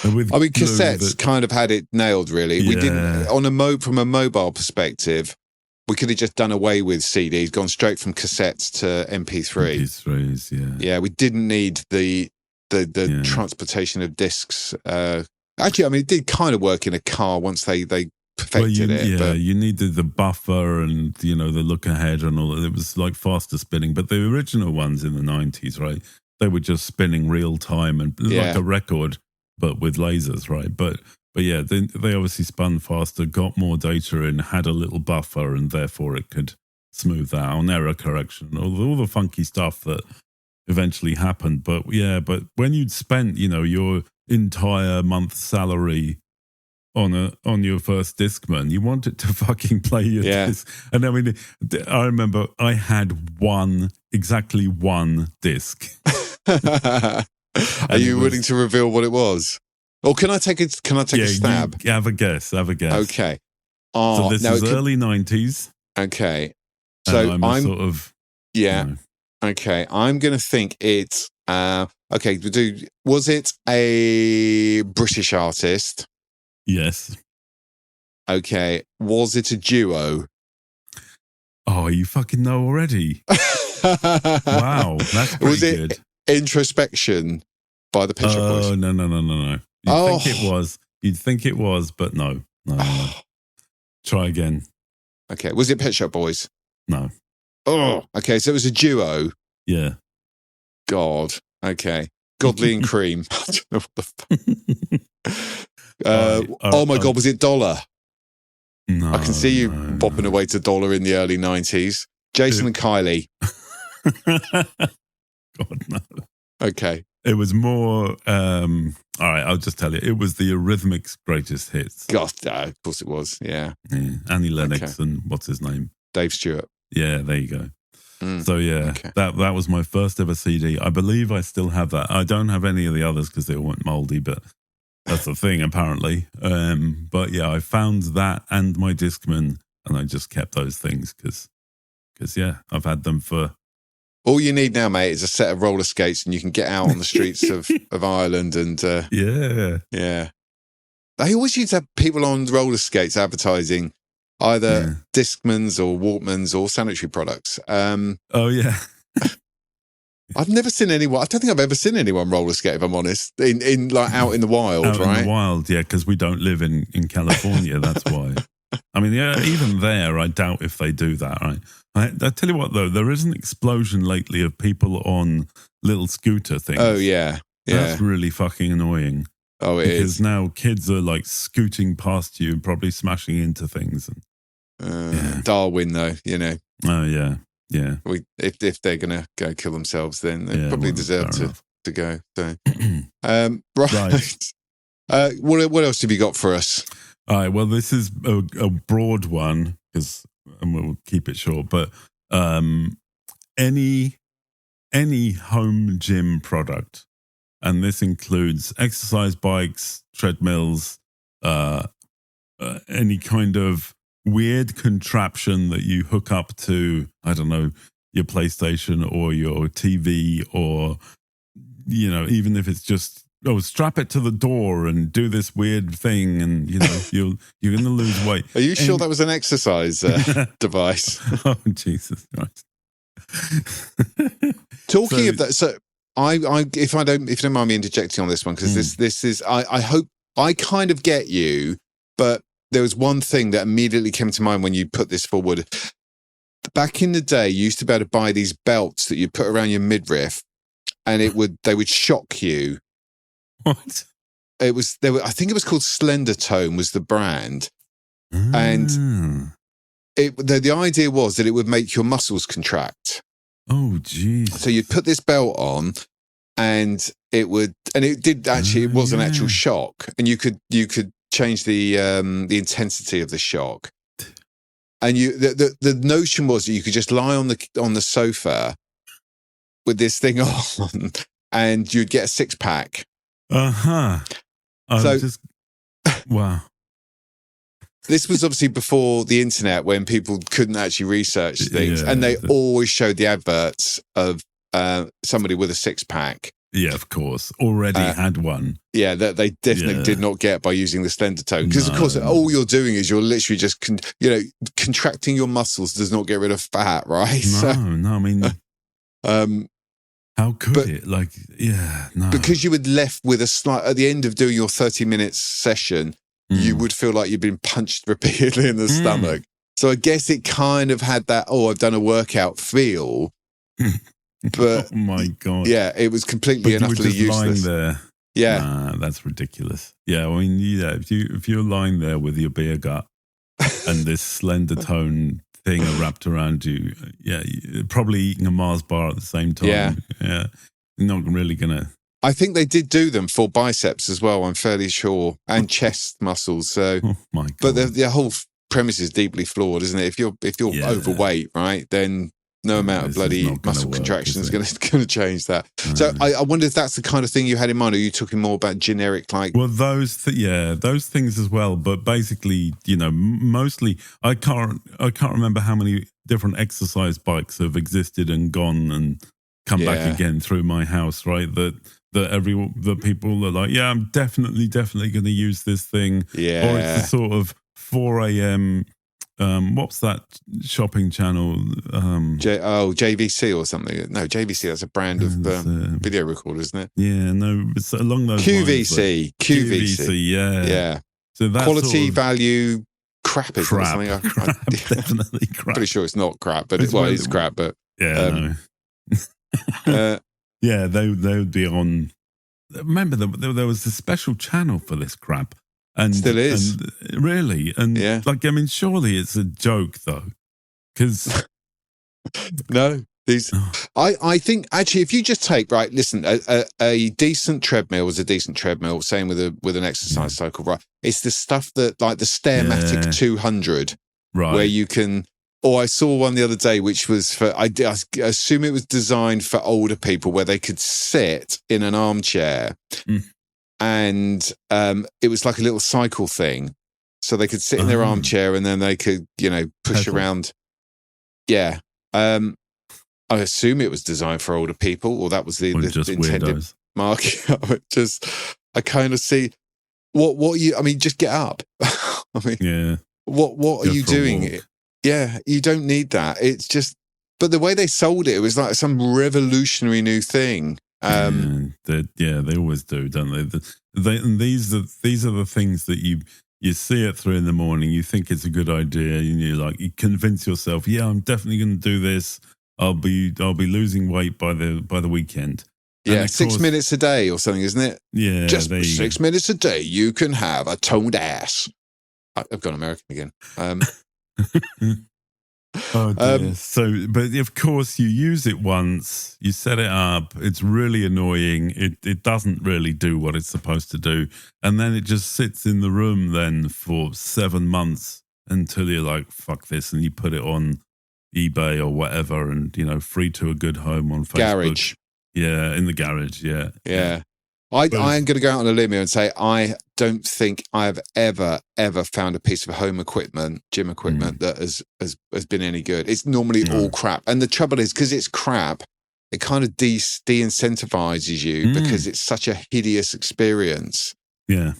Cassettes kind of had it nailed, really. Yeah. We didn't from a mobile perspective. We could have just done away with CDs, gone straight from cassettes to MP3. MP3s, yeah. Yeah, we didn't need the transportation of discs. Actually, it did kind of work in a car once they perfected it. Yeah, but you needed the buffer and, the look ahead and all that. It was like faster spinning. But the original ones in the 90s, right, they were just spinning real time and like a record, but with lasers, right? But yeah, they obviously spun faster, got more data in, had a little buffer, and therefore it could smooth that out, error correction, all the funky stuff that eventually happened. But when you'd spent your entire month's salary on your first Discman, you want it to fucking play your disc. And I remember I had exactly one disc. Are you willing to reveal what it was? Or can I take a stab? Have a guess. Okay. So this is early 90s. Okay. So I'm sort of... Yeah. You know. Okay. I'm going to think it's... okay. Was it a British artist? Yes. Okay. Was it a duo? Oh, you fucking know already. Wow. That's pretty good. Introspection by the Pet Shop Boys? Oh, no. You'd think it was, but no. Try again. Okay. Was it Pet Shop Boys? No. Oh, okay. So it was a duo. Yeah. God. Okay. Godly and Cream. I don't know what the fuck. Oh my God. Was it Dollar? No. I can see you bopping away to Dollar in the early 90s. Jason and Kylie. God, no. Okay. It was more, all right, I'll just tell you. It was the Eurythmics' greatest hits. God, of course it was. Yeah. Annie Lennox and what's his name? Dave Stewart. Yeah, there you go. So yeah, that was my first ever CD. I believe I still have that. I don't have any of the others because they went moldy, but that's the thing apparently. But yeah, I found that and my Discman, and I just kept those things because yeah, I've had them for... All you need now, mate, is a set of roller skates and you can get out on the streets of Ireland and... Yeah. They always used to have people on roller skates advertising either Discmans or Walkmans or sanitary products. Oh, yeah. I've never seen anyone... I don't think I've ever seen anyone roller skate, if I'm honest, in like out in the wild, right? In the wild, yeah, because we don't live in California, that's why. I mean, yeah, even there, I doubt if they do that, right? I tell you what, though, there is an explosion lately of people on little scooter things. Oh, yeah. That's really fucking annoying. Oh, it is. Because now kids are like scooting past you and probably smashing into things. Darwin, though, you know. Oh, yeah. Yeah. If they're going to go kill themselves, then they probably deserve to go. So, right. What else have you got for us? All right, well, this is a broad one, and we'll keep it short, but any home gym product, and this includes exercise bikes, treadmills, any kind of weird contraption that you hook up to, I don't know, your PlayStation or your TV, or, you know, even if it's just, strap it to the door and do this weird thing, and you know you're going to lose weight. Are you sure that was an exercise device? Oh, Jesus Christ! Talking of that, so I if you don't mind me interjecting on this one, because this is I hope I kind of get you, but there was one thing that immediately came to mind when you put this forward. Back in the day, you used to be able to buy these belts that you put around your midriff, and they would shock you. What? I think it was called Slender Tone was the brand. And the idea was that it would make your muscles contract. Oh, geez. So you'd put this belt on and it was an actual shock, and you could change the intensity of the shock. And the notion was that you could just lie on the sofa with this thing on and you'd get a 6-pack. Wow. This was obviously before the internet, when people couldn't actually research things, and they always showed the adverts of somebody with a 6-pack. Yeah, of course. Already had one. Yeah, that they definitely did not get by using the Slender Tone. Because, of course, all you're doing is you're literally just, contracting your muscles does not get rid of fat, right? No, I mean... how could it? Like, no. Because you were left with at the end of doing your 30 minutes session, you would feel like you'd been punched repeatedly in the stomach. So I guess it kind of had that, I've done a workout feel. But oh my God. Yeah, it was completely and utterly useless. Lying there. Yeah. Nah, that's ridiculous. Yeah, I mean, if you're lying there with your beer gut and this Slender Tone thing wrapped around you, probably eating a Mars bar at the same time. Yeah. You're not really gonna. I think they did do them for biceps as well, I'm fairly sure, and chest muscles. So, oh my God. But the whole premise is deeply flawed, isn't it? If you're overweight, right, then No amount of bloody muscle contraction is going to change that. So I wonder if that's the kind of thing you had in mind, or are you talking more about generic, like... Well, those things as well. But basically, mostly, I can't remember how many different exercise bikes have existed and gone and come back again through my house, right? That the people are like, yeah, I'm definitely going to use this thing. Yeah. Or it's the sort of 4 a.m. What's that shopping channel? JVC or something. No, JVC, that's a brand of video recorder, isn't it? Yeah, no, it's along those QVC. lines. QVC, yeah. Yeah. So that's quality, sort of value, crap, isn't it? Something definitely crap. Pretty sure it's not crap, but it is crap. But yeah, no. Yeah, they would be on. Remember, there was a special channel for this crap. And still is. And really. And surely it's a joke though. Because no, I think actually, if you just take, right, listen, a decent treadmill is a decent treadmill, same with an exercise cycle, right? It's the stuff that, like the Stairmatic 200, right, where you can, I saw one the other day, which was for, I assume it was designed for older people, where they could sit in an armchair. And it was like a little cycle thing. So they could sit in their armchair and then they could, push around. Yeah. I assume it was designed for older people, or that was the intended market. I kind of see just get up. What are you doing? Yeah, you don't need that. It's just, but the way they sold it was like some revolutionary new thing. They always do, don't they? And these are the things that you see at 3 a.m. You think it's a good idea, and you convince yourself, yeah, I'm definitely going to do this. I'll be losing weight by the weekend. Yeah, 6 minutes a day or something, isn't it? Yeah, just 6 minutes a day, you can have a toned ass. I've gone American again. Oh dear. But of course, you use it once, you set it up, it's really annoying, it doesn't really do what it's supposed to do, and then it just sits in the room then for 7 months until you're like, fuck this, and you put it on eBay or whatever, and free to a good home on Facebook. Garage. Yeah, in the garage, yeah. I am going to go out on a limb here and say I don't think I've ever found a piece of home equipment, gym equipment, that has been any good. It's normally all crap. And the trouble is, because it's crap, it kind of de-incentivizes you because it's such a hideous experience. Yeah.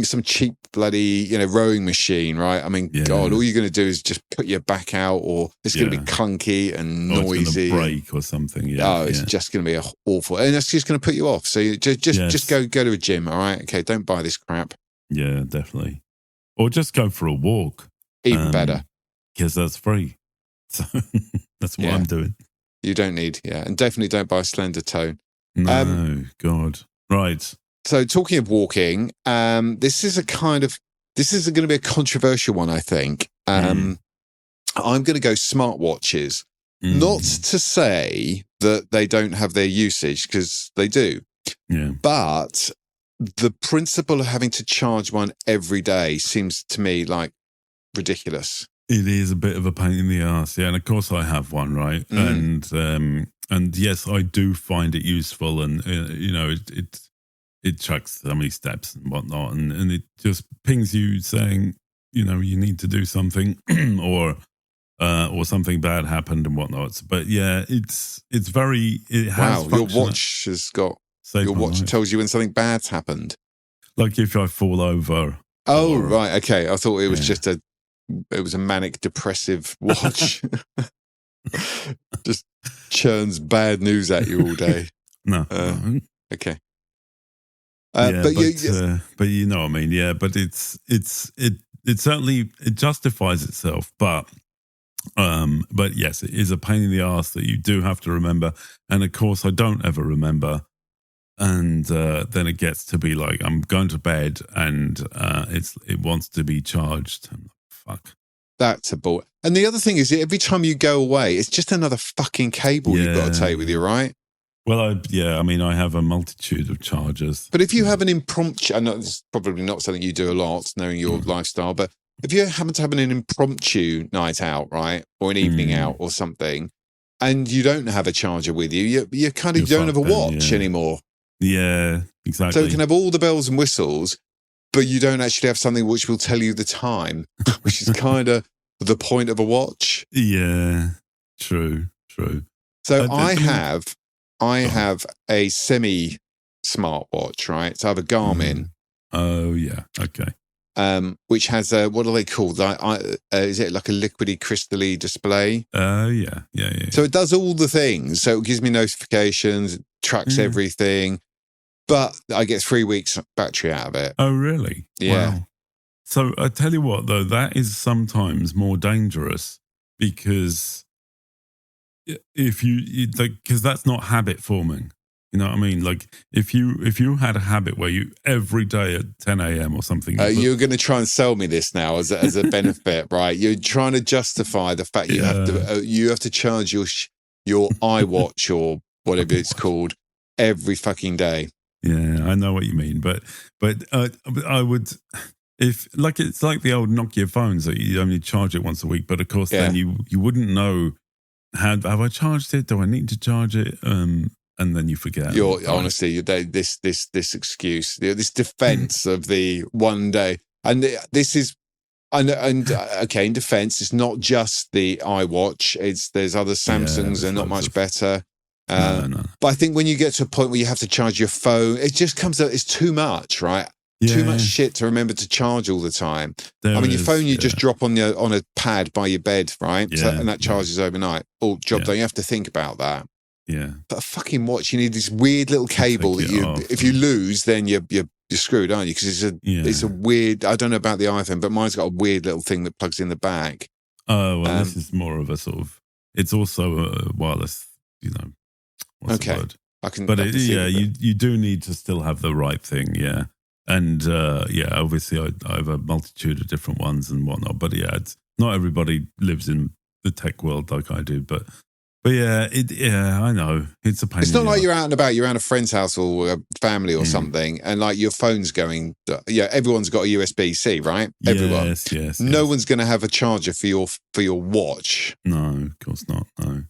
Some cheap bloody, rowing machine, right? I mean, God, all you're going to do is just put your back out, or it's going to be clunky and noisy. It's going to break or something. Yeah. It's just going to be awful. And that's just going to put you off. So you just go to a gym, all right? Okay, don't buy this crap. Yeah, definitely. Or just go for a walk. Even better. Because that's free. So that's what I'm doing. You don't need, and definitely don't buy Slender Tone. No, God. Right. So talking of walking, this is going to be a controversial one, I think. I'm going to go smartwatches. Not to say that they don't have their usage, because they do. Yeah. But the principle of having to charge one every day seems to me like ridiculous. It is a bit of a pain in the ass, yeah. And of course, I have one, right? And yes, I do find it useful, and it tracks how many steps and whatnot, and it just pings you saying, you need to do something, or something bad happened and whatnot. But yeah, it has. Wow, your watch has got. Your watch tells you when something bad's happened. Like if I fall over. Oh, right, okay. I thought it was just it was a manic depressive watch. Just churns bad news at you all day. No. Okay. But you know what I mean, yeah. But it certainly justifies itself, but yes, it is a pain in the ass that you do have to remember, and of course I don't ever remember, and then it gets to be like I'm going to bed and it wants to be charged. Fuck. That's a ball. And the other thing is, every time you go away, it's just another fucking cable you've got to take with you, right? Well, I have a multitude of chargers. But if you have an impromptu, I know this is probably not something you do a lot, knowing your lifestyle, but if you happen to have an impromptu night out, right, or an evening out or something, and you don't have a charger with you, you kind of don't have a watch anymore. Yeah, exactly. So it can have all the bells and whistles, but you don't actually have something which will tell you the time, which is kind of the point of a watch. Yeah, true. So I have a semi smartwatch, right? So I have a Garmin. Oh yeah, okay. Which has what are they called? Is it like a liquidy crystally display? Yeah. So it does all the things. So it gives me notifications, it tracks everything, but I get 3 weeks battery out of it. Oh really? Yeah. Wow. So I tell you what, though, that is sometimes more dangerous because because that's not habit forming. You know what I mean? Like if you had a habit where you every day at 10 a.m. or something. You're going to try and sell me this now as a benefit, right? You're trying to justify the fact you have to charge your iWatch or whatever it's called every fucking day. Yeah, I know what you mean, but I would. If it's like the old Nokia phones that you only charge it once a week, but of course then you wouldn't know have I charged it? Do I need to charge it? And then you forget. Honestly, this excuse, this defense of the one day, and this is, and okay, in defense, it's not just the iWatch. There's other Samsungs that are not much better. No. But I think when you get to a point where you have to charge your phone, it just comes out. It's too much, right? Yeah. Too much shit to remember to charge all the time. Your phone you just drop on a pad by your bed, right? Yeah, and that charges overnight. Don't you have to think about that. Yeah. But a fucking watch, you need this weird little cable that if you lose, then you're screwed, aren't you? Because it's a weird. I don't know about the iPhone, but mine's got a weird little thing that plugs in the back. Oh well, this is more of a sort of. It's also a wireless. What's the word? You do need to still have the right thing. Yeah. And obviously I have a multitude of different ones and whatnot. But it's not everybody lives in the tech world like I do. But I know it's a pain. It's not like you're out and about. You're around a friend's house or a family or something, and like your phone's going. Everyone's got a USB-C, right? Everyone. Yes. No one's going to have a charger for your watch. No, of course not. No.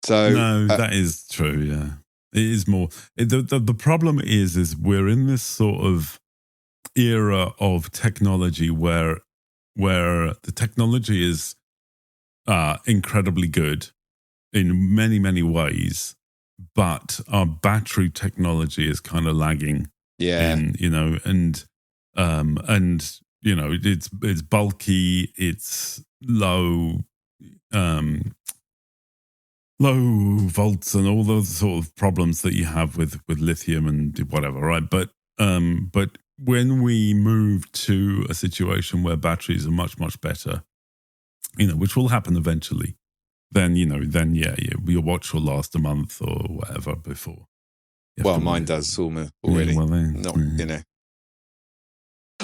So that is true. Yeah, it is more. The problem is we're in this sort of era of technology where the technology is incredibly good in many, many ways, but our battery technology is kind of lagging. Yeah. It's bulky, it's low volts and all those sort of problems that you have with lithium and whatever, right? But when we move to a situation where batteries are much, much better, which will happen eventually, then your watch will last a month or whatever before. Well, mine does already. Yeah,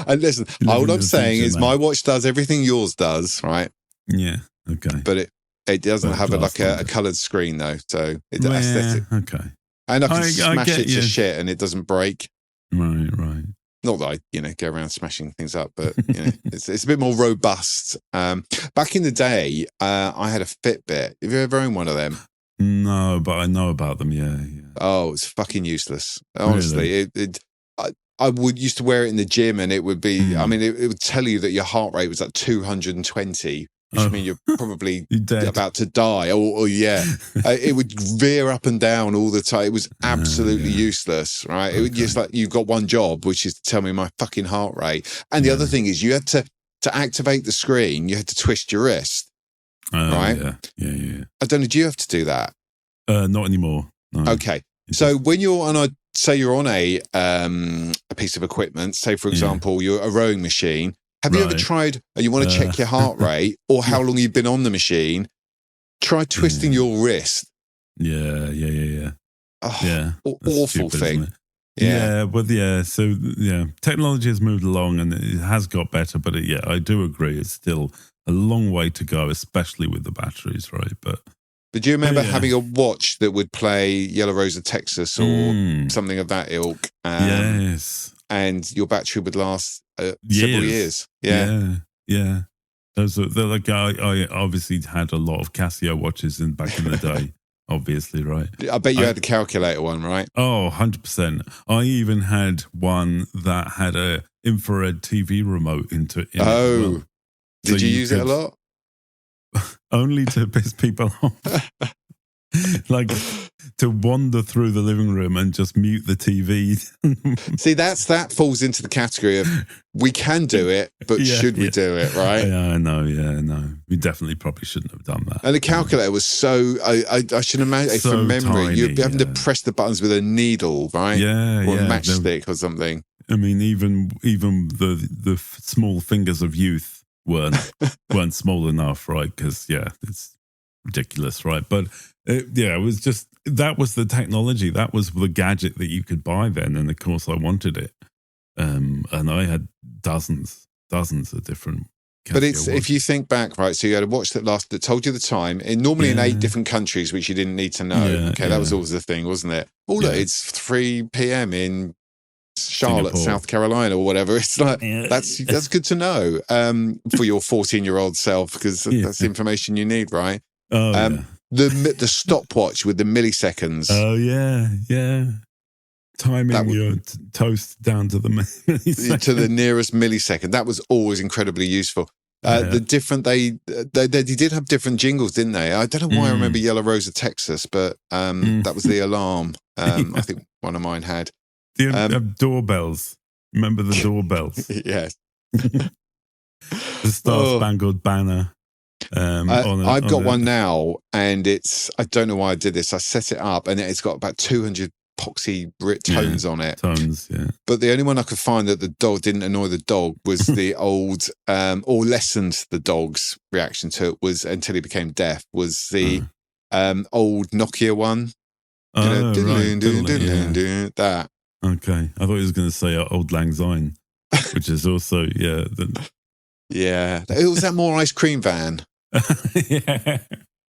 And listen, all I'm saying is my watch does everything yours does, right? Yeah, okay. But it doesn't have a coloured screen though, so it's aesthetic. Okay. And I can smash it to shit and it doesn't break. Right. Not that I, go around smashing things up, but it's a bit more robust. Back in the day, I had a Fitbit. Have you ever owned one of them? No, but I know about them. Yeah. Oh, it's fucking useless. Honestly, really? I used to wear it in the gym, and it would be. I mean, it would tell you that your heart rate was at 220. Which I mean, you're probably about to die. It would veer up and down all the time. It was absolutely useless, right? It would just like, you've got one job, which is to tell me my fucking heart rate. And the other thing is you had to activate the screen, you had to twist your wrist, right? Yeah. I don't know, do you have to do that? Not anymore. No. Okay. So when you're on a piece of equipment, say for example, you're a rowing machine, have you ever tried, and you want to check your heart rate or how long you've been on the machine, try twisting your wrist. Yeah. Oh, yeah. Awful stupid, thing. So technology has moved along and it has got better, but I do agree. It's still a long way to go, especially with the batteries, right? But do you remember having a watch that would play Yellow Rose of Texas or something of that ilk? Yes. And your battery would last several years. Yeah. Those are like I obviously had a lot of Casio watches back in the day, obviously, right? I bet you had a calculator one, right? Oh, 100%. I even had one that had a infrared TV remote in it as well. Did you use it a lot? Only to piss people off. Like to wander through the living room and just mute the TV. See, that falls into the category of we can do it, but should we do it, right? Yeah, I know. Yeah, no. We definitely probably shouldn't have done that. And the calculator was so, I should imagine, So from memory, tiny, you'd be having to press the buttons with a needle, right? Yeah, or a matchstick or something. I mean, even the small fingers of youth weren't small enough, right? Because it's ridiculous, right? But it was just, that was the technology, that was the gadget that you could buy then, and of course I wanted it, and I had dozens of different. But it's, if you think back, right, so you had a watch that told you the time, normally in 8 different countries, which you didn't need to know. That was always the thing, wasn't it? Look, it's 3 p.m. in Charlotte, Singapore, South Carolina, or whatever. It's like that's good to know for your 14-year-old self, because that's the information you need, right? The stopwatch with the milliseconds. Oh yeah. Timing your toast down to the millisecond. To the nearest millisecond. That was always incredibly useful. The different they did have different jingles, didn't they? I don't know why I remember Yellow Rose of Texas, but that was the alarm. I think one of mine had. The doorbells. Remember the doorbells? Yes. The Star Spangled Banner. I've got one now, and I don't know why I did this. I set it up, and it's got about 200 epoxy tones on it. Tones, yeah. But the only one I could find that the dog didn't annoy the dog was the old, or lessened the dog's reaction to it, was until he became deaf, was the old Nokia one. That. Okay. I thought he was going to say Old Lang Syne, which is also, Yeah. It was that more ice cream van.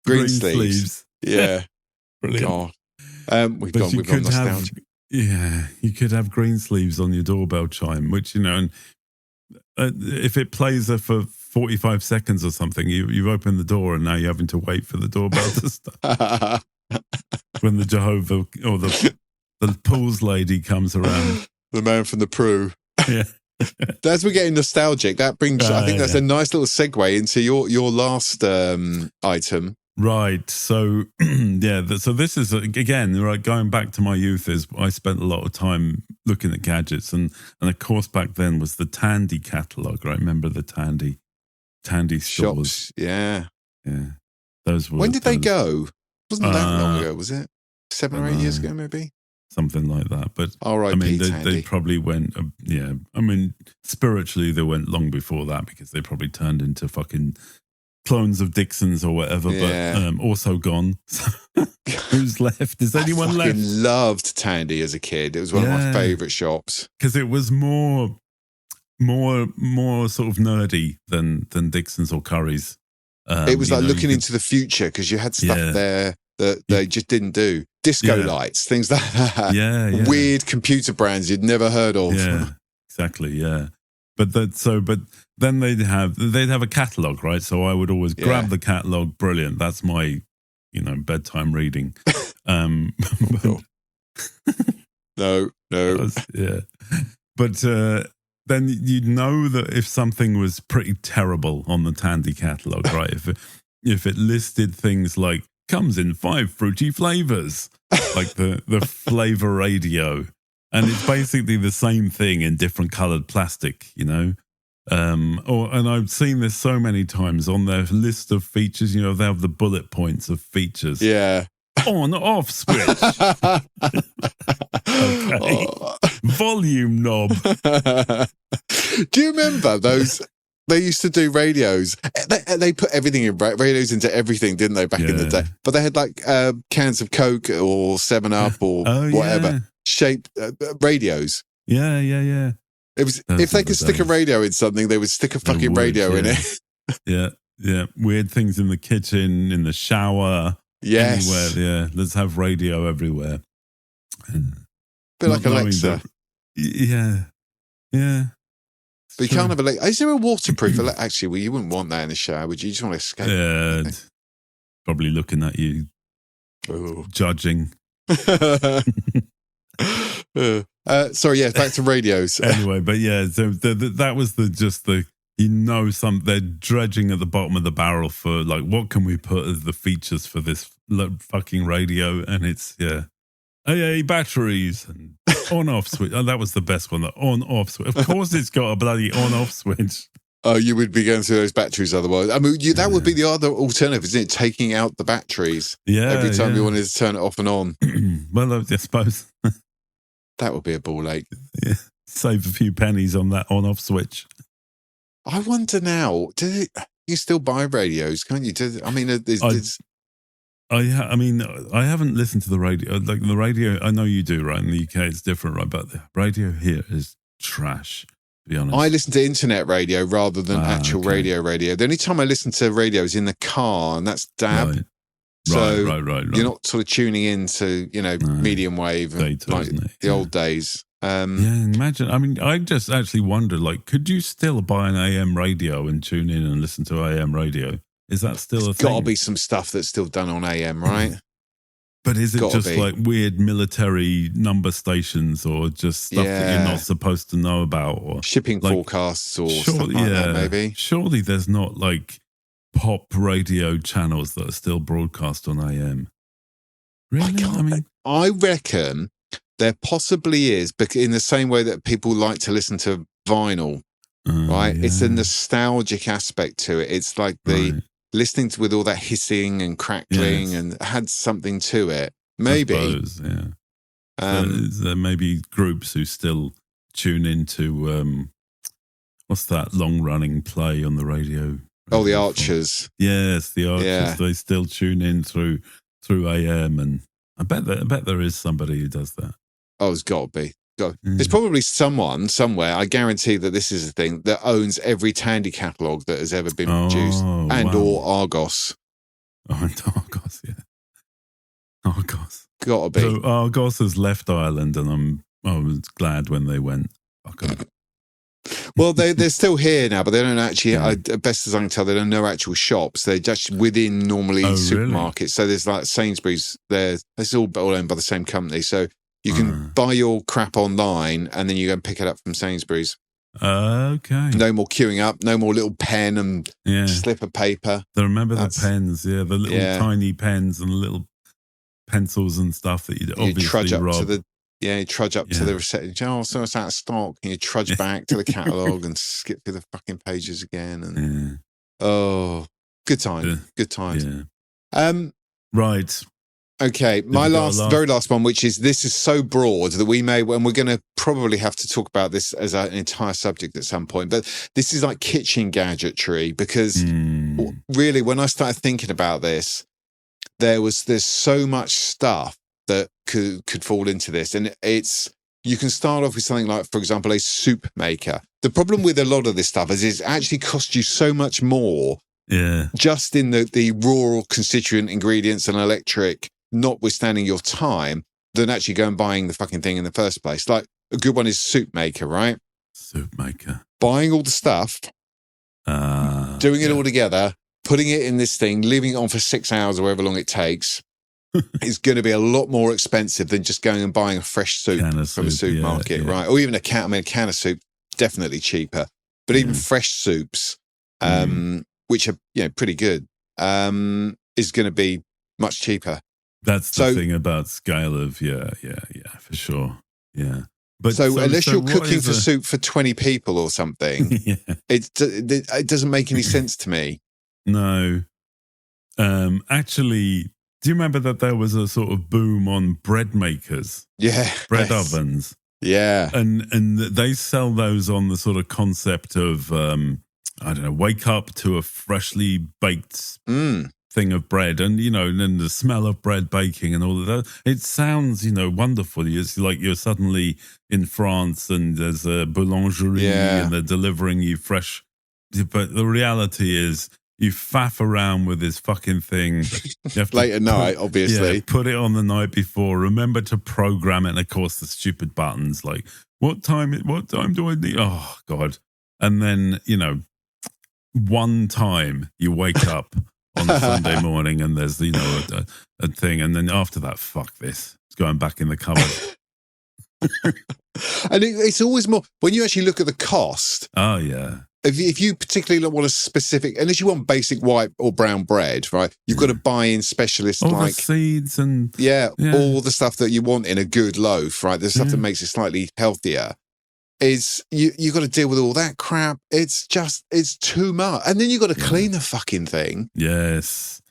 Green sleeves. Yeah. Brilliant. God. We've gone nostalgia. You could have green sleeves on your doorbell chime, which, and if it plays for 45 seconds or something, you've opened the door and now you're having to wait for the doorbell to start. When the Jehovah or the pools lady comes around. The man from the Prue. Yeah. As we're getting nostalgic, that brings, I think that's a nice little segue into your last item. Right. So, so this is, again, right, going back to my youth, is I spent a lot of time looking at gadgets. And of course, back then was the Tandy catalogue, right? Remember the Tandy stores? Shops, yeah. Those were. When did they go? Wasn't that long ago, was it? 7 or 8 years ago, maybe? Something like that. But I mean, they probably went, I mean, spiritually, they went long before that, because they probably turned into fucking clones of Dixons or whatever, but also gone. Who's left? Is anyone left? I loved Tandy as a kid. It was one of my favourite shops. Because it was more sort of nerdy than Dixons or Currys. It was like looking into the future, because you had stuff there that they just didn't do. Disco lights, things like that. Yeah. Weird computer brands you'd never heard of. Yeah, exactly. Yeah. But then they'd have a catalogue, right? So I would always grab the catalogue. Brilliant. That's my, bedtime reading. No. Yeah. But then you'd know that if something was pretty terrible on the Tandy catalogue, right? If it listed things like comes in 5 fruity flavors, like the flavor radio, and it's basically the same thing in different colored plastic, and I've seen this so many times on their list of features. They have the bullet points of features. Yeah. On off switch. Okay. Volume knob. Do you remember those? They used to do radios. They put everything in radios into everything, didn't they, back in the day? But they had like cans of Coke or 7-Up or whatever shaped radios. Yeah. It was if they could stick a radio in something, they would stick a fucking radio in it. Yeah. Weird things in the kitchen, in the shower. Yes. Anywhere, yeah. Let's have radio everywhere. Bit like Alexa. Yeah. But you can't have Alexa. Is there a waterproof Alexa? Actually, well, you wouldn't want that in the shower, would you? You just want to escape. Yeah. Probably looking at you judging. Sorry, yeah, back to radios. Anyway, but yeah, so that was they're dredging at the bottom of the barrel for like, what can we put as the features for this fucking radio? And it's, AA batteries and on-off switch. Oh, that was the best one, the on-off switch. Of course it's got a bloody on-off switch. Oh, you would be going through those batteries otherwise. I mean, that would be the other alternative, isn't it? Taking out the batteries every time you wanted to turn it off and on. Well, I suppose. That would be a ball ache. Yeah, save a few pennies on that on-off switch. I wonder now, you still buy radios, can't you? I haven't listened to the radio. Like the radio, I know you do, right? In the UK, it's different, right? But the radio here is trash, to be honest. I listen to internet radio rather than actual radio. The only time I listen to radio is in the car, and that's DAB. Right. So right. You're not sort of tuning into, medium wave and like the old days. Imagine. I mean, I just actually wondered, like, could you still buy an AM radio and tune in and listen to AM radio? Is that still a thing? Got to be some stuff that's still done on AM, right? But is it just like weird military number stations or just stuff that you're not supposed to know about? Or shipping forecasts or stuff like that, maybe? Surely there's not like pop radio channels that are still broadcast on AM. Really? I reckon there possibly is, but in the same way that people like to listen to vinyl, right? Yeah. It's a nostalgic aspect to it. It's like listening to with all that hissing and crackling and had something to it. Maybe. I suppose, there may be groups who still tune into, what's that long-running play on the radio? Oh, the Archers. Yes, the Archers. Yeah. They still tune in through AM, and I bet there is somebody who does that. Oh, there's got to be. There's probably someone somewhere, I guarantee that this is a thing, that owns every Tandy catalogue that has ever been produced, and or Argos. Oh, and Argos, yeah. Argos. Got to be. So Argos has left Ireland, and I was glad when they went. Well, they're still here now, but they don't actually, best as I can tell, they don't know actual shops. They're just within normally supermarkets. Really? So there's like Sainsbury's there. It's all owned by the same company. So you can buy your crap online and then you go and pick it up from Sainsbury's. Okay. No more queuing up, no more little pen and slip of paper. I remember the pens, the little tiny pens and little pencils and stuff that you'd obviously trudge up rob. to the you trudge up to the reception. Oh, so it's out of stock. And you trudge back to the catalogue and skip through the fucking pages again. And good times. Good times. Yeah. Right. Okay, my very last one, which is, this is so broad that we may, and we're going to probably have to talk about this as an entire subject at some point, but this is like kitchen gadgetry, because really when I started thinking about this, there's so much stuff that could fall into this. And you can start off with something like, for example, a soup maker. The problem with a lot of this stuff is it actually costs you so much more just in the raw constituent ingredients and electric, notwithstanding your time, than actually go and buying the fucking thing in the first place. Like, a good one is soup maker, right? Soup maker. Buying all the stuff, doing it all together, putting it in this thing, leaving it on for 6 hours or however long it takes, is going to be a lot more expensive than just going and buying a fresh soup from a supermarket, right? Or even a can of soup, definitely cheaper. But even fresh soups, which are pretty good, is going to be much cheaper. That's the thing about scale of for sure, yeah. But so unless you're cooking for soup for 20 people or something, it doesn't make any sense to me. No, actually. Do you remember that there was a sort of boom on bread makers? Yeah. Bread ovens. Yeah. And they sell those on the sort of concept of, wake up to a freshly baked thing of bread and, and the smell of bread baking and all of that. It sounds, wonderful. It's like you're suddenly in France and there's a boulangerie and they're delivering you fresh. But the reality is, you faff around with this fucking thing. You have to late at night, obviously. Yeah, put it on the night before. Remember to program it. And of course, the stupid buttons like, what time do I need? Oh, God. And then, one time you wake up on a Sunday morning, and there's a thing, and then after that, fuck this, it's going back in the cupboard. And it's always more when you actually look at the cost. Oh yeah. If you particularly want a specific, unless you want basic white or brown bread, right? You've got to buy in specialist all like the seeds and all the stuff that you want in a good loaf, right? The stuff that makes it slightly healthier. Is you got to deal with all that crap. It's too much, and then you got to clean the fucking thing. Yes,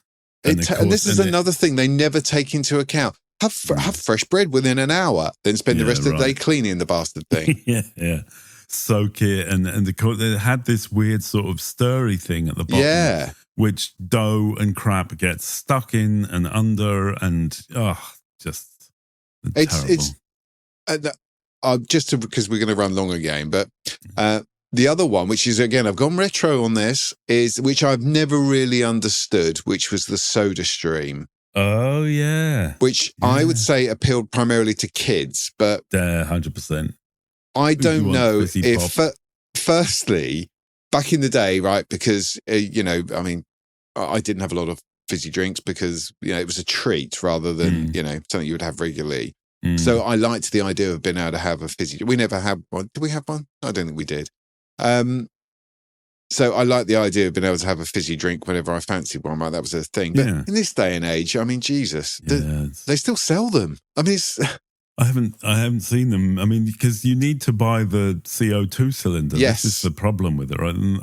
and this is another thing they never take into account. Have fresh bread within an hour, then spend the rest of the day cleaning the bastard thing. yeah. Soak it, and it had this weird sort of stirry thing at the bottom, which dough and crap gets stuck in and under, and just terrible. Because we're going to run long again, but the other one, which is again, I've gone retro on this, is which I've never really understood, which was the Soda Stream. Oh yeah, which I would say appealed primarily to kids, but 100%. I don't know if, firstly, back in the day, right? Because I mean, I didn't have a lot of fizzy drinks because it was a treat rather than something you would have regularly. So I liked the idea of being able to have a fizzy. We never had one. Did we have one? I don't think we did. So I liked the idea of being able to have a fizzy drink whenever I fancied one. Right? That was a thing. But in this day and age, I mean, Jesus, they still sell them. I mean, I haven't seen them. I mean, because you need to buy the CO2 cylinder. Yes. This is the problem with it, right? And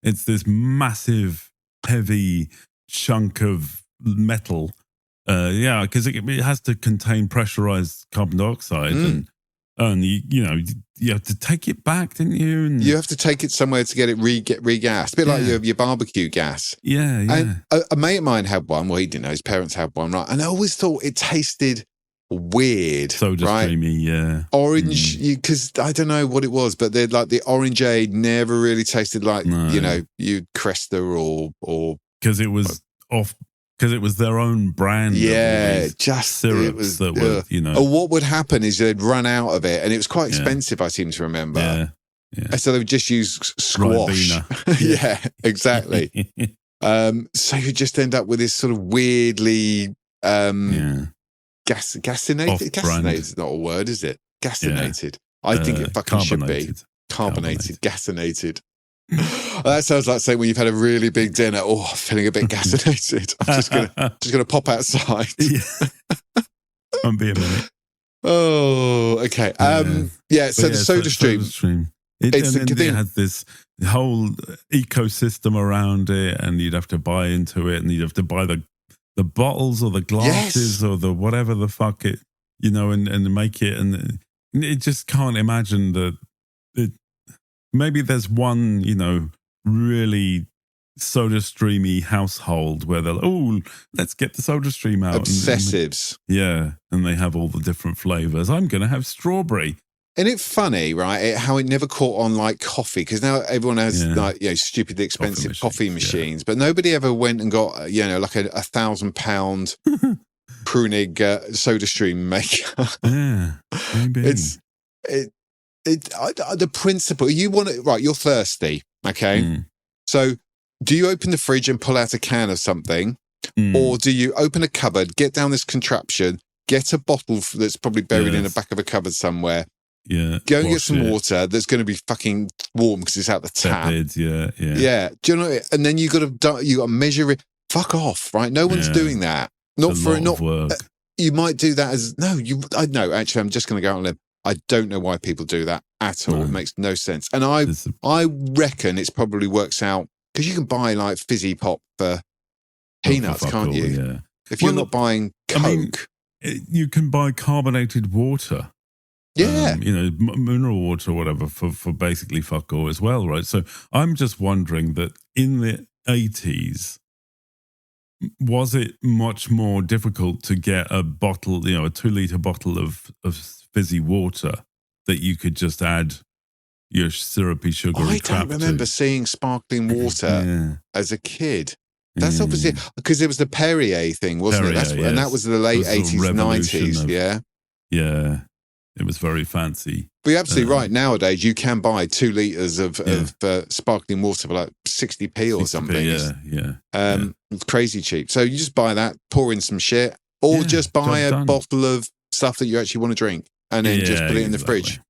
it's this massive, heavy chunk of metal. Because it has to contain pressurized carbon dioxide, and you have to take it back, didn't you? And you have to take it somewhere to get it regassed, a bit like your barbecue gas. Yeah. And a mate of mine had one. Well, he didn't know his parents had one, right? And I always thought it tasted weird, soda streamy, orange. Because I don't know what it was, but they're like the orangeade never really tasted like Cresta or because it was off. Because it was their own brand. Just syrups that were, Or what would happen is they'd run out of it, and it was quite expensive, I seem to remember. Yeah. So they would just use squash. Yeah, exactly. So you just end up with this sort of weirdly gasinated. Gasinated is not a word, is it? Gasinated. I think it fucking should be. Carbonated. Gasinated. That sounds like saying when you've had a really big dinner. Oh, I'm feeling a bit gasinated. I'm just gonna pop outside. Won't be a minute. Oh, okay. So the Soda Stream. It has this whole ecosystem around it, and you'd have to buy into it, and you'd have to buy the bottles or the glasses or the whatever the fuck it, and make it, and it just can't imagine that. Maybe there's one, really Soda Streamy household where they're let's get the Soda Stream out. Obsessives. And they have all the different flavors. I'm going to have strawberry. Isn't it funny, right, how it never caught on like coffee? Because now everyone has stupidly expensive coffee machines, but nobody ever went and got, like a £1,000 Prunig Soda Stream maker. Maybe. The principle, you want it, right, you're thirsty, okay? So do you open the fridge and pull out a can of something, or do you open a cupboard, get down this contraption, get a bottle that's probably buried in the back of a cupboard somewhere, go and get some water that's going to be fucking warm because it's out the tap. Tepid, yeah. Do you know? And then you got to measure it. Fuck off, right? No one's doing that. Not work. You might do that as actually, I'm just going to go out on a limb. I don't know why people do that at all. It makes no sense. And I reckon it's probably works out because you can buy like fizzy pop for peanuts, can't you? Yeah. If you're not buying Coke. You can buy carbonated water. Yeah. Mineral water or whatever for basically fuck all as well, right? So I'm just wondering that in the 80s, was it much more difficult to get a bottle, a 2-litre bottle of fizzy water that you could just add your syrupy sugary crap I don't remember seeing sparkling water as a kid. That's obviously because it was the Perrier thing, wasn't it? And that was the late 80s, 90s. Yeah. It was very fancy. But you're absolutely right. Nowadays, you can buy 2 litres of sparkling water for like 60p or something. Yeah. It's crazy cheap. So you just buy that, pour in some shit, or just buy a bottle of stuff that you actually want to drink, and then just put it in the fridge.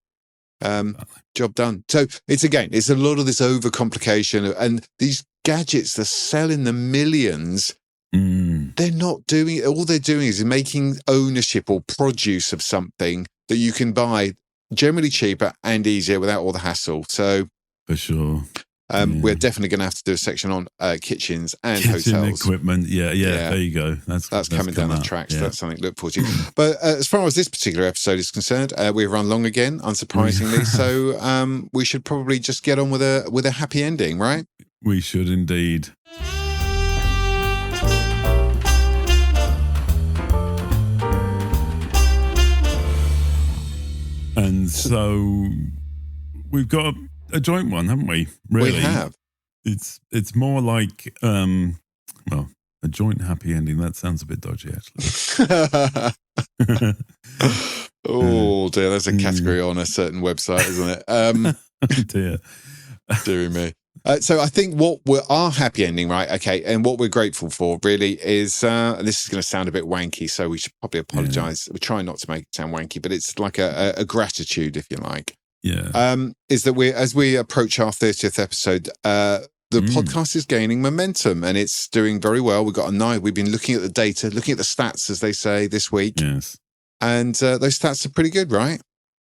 Job done. So it's a lot of this overcomplication, and these gadgets that sell in the millions. They're not doing it. All they're doing is making ownership or produce of something that you can buy generally cheaper and easier without all the hassle. So for sure. We're definitely going to have to do a section on kitchens and hotels. Equipment. Yeah. There you go. That's coming down the tracks. So that's something to look forward to. But as far as this particular episode is concerned, we've run long again, unsurprisingly. So we should probably just get on with a happy ending, right? We should indeed. And so we've got a joint one, haven't we? Really? We have. It's more like a joint happy ending. That sounds a bit dodgy, actually. Oh dear, that's a category on a certain website, isn't it? Dear. Dear me. So I think our happy ending, right? Okay, and what we're grateful for really is, this is going to sound a bit wanky, so we should probably apologise. We try not to make it sound wanky, but it's like a gratitude, if you like. Yeah. Is that as we approach our 30th episode, the podcast is gaining momentum and it's doing very well. We've been looking at the data, looking at the stats, as they say, this week. Yes. And those stats are pretty good, right?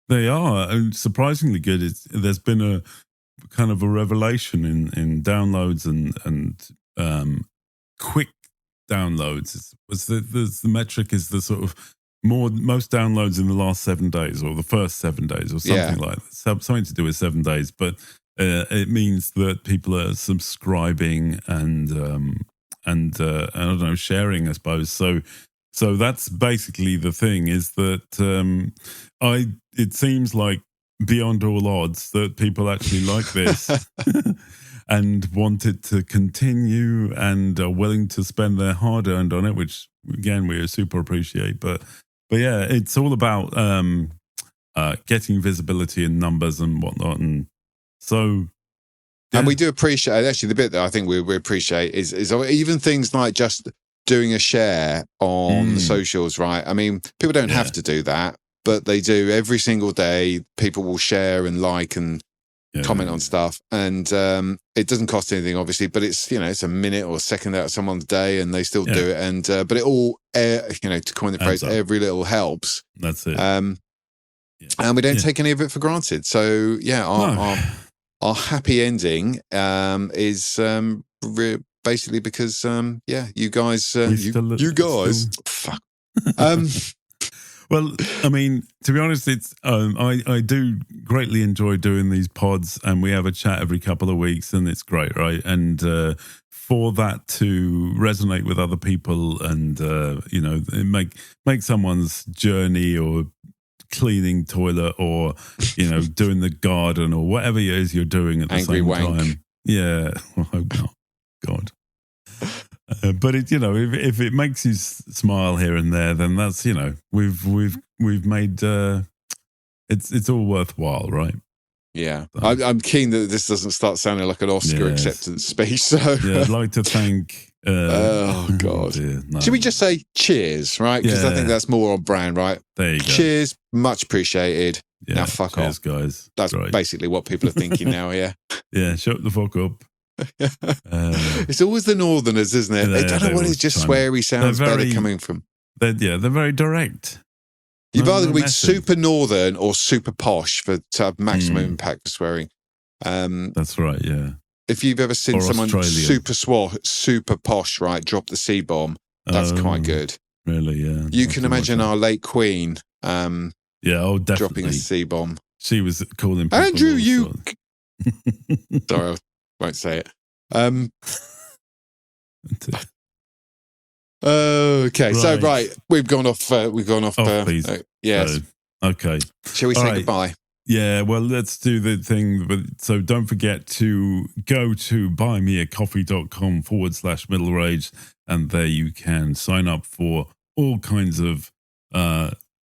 They are, and surprisingly good. There's been a kind of a revelation in downloads and quick downloads. The metric is the sort of most downloads in the last 7 days or the first 7 days or something like that. Something to do with 7 days, but it means that people are subscribing and I don't know, sharing, I suppose. So that's basically the thing, is that it seems like beyond all odds that people actually like this and want it to continue and are willing to spend their hard-earned on it, which again we super appreciate. But yeah, it's all about getting visibility in numbers and whatnot, and so. Yeah. And we do appreciate, actually, the bit that I think we appreciate is even things like just doing a share on the socials, right? I mean, people don't have to do that, but they do every single day. People will share and like and comment on stuff, and it doesn't cost anything, obviously, but it's it's a minute or a second out of someone's day, and they still do it. And but it all, to coin the phrase, every little helps. That's it. And we don't take any of it for granted. So our happy ending is basically because you guys, fuck. Well, I mean, to be honest, it's I do greatly enjoy doing these pods, and we have a chat every couple of weeks, and it's great, right? And for that to resonate with other people, and make someone's journey or cleaning toilet or doing the garden or whatever it is you're doing at the same time. Yeah, I hope not. God. But it, if it makes you smile here and there, then that's we've made it's all worthwhile, right? Yeah, I'm keen that this doesn't start sounding like an Oscar acceptance speech. So I'd like to thank. Oh God! Dear, no. Should we just say cheers, right? Because I think that's more on brand, right? There you go. Cheers, much appreciated. Yeah, now fuck cheers, off, guys. That's basically what people are thinking now. Yeah. Yeah, shut the fuck up. It's always the Northerners, isn't it? They don't know what it's just sweary sounds better coming from. They're very direct. You've either be super Northern or super posh to have maximum impact for swearing. That's right, yeah. If you've ever seen someone super posh, right, drop the C-bomb, that's quite good. Really, yeah. You can imagine our late Queen definitely. dropping a C-bomb. She was calling people Andrew, you... Sorry, I won't say it. Okay, so right, we've gone off. Please. Yes. Okay. Shall we say goodbye? Yeah. Well, let's do the thing. So don't forget to go to buymeacoffee.com/middlerage, and there you can sign up for all kinds of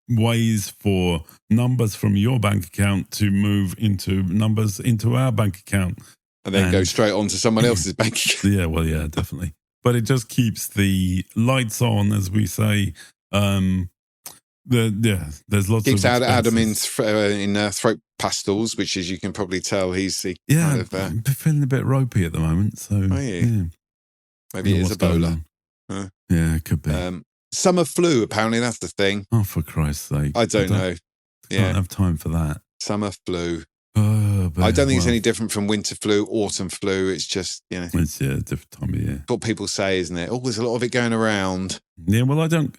ways for numbers from your bank account to move into numbers into our bank account. and then go straight on to someone else's bank account. Yeah, well, yeah, definitely. But it just keeps the lights on, as we say. There's lots keeps of Adam in throat pastels, which, as you can probably tell, he's kind of I'm feeling a bit ropey at the moment. So maybe it is Ebola. Yeah, it could be. Summer flu, apparently that's the thing. Oh, for Christ's sake! I don't know. Can't have time for that. Summer flu. I don't think it's any different from winter flu, autumn flu. It's just, it's a different time of year. What people say, isn't it? Oh, there's a lot of it going around. Yeah, well, I don't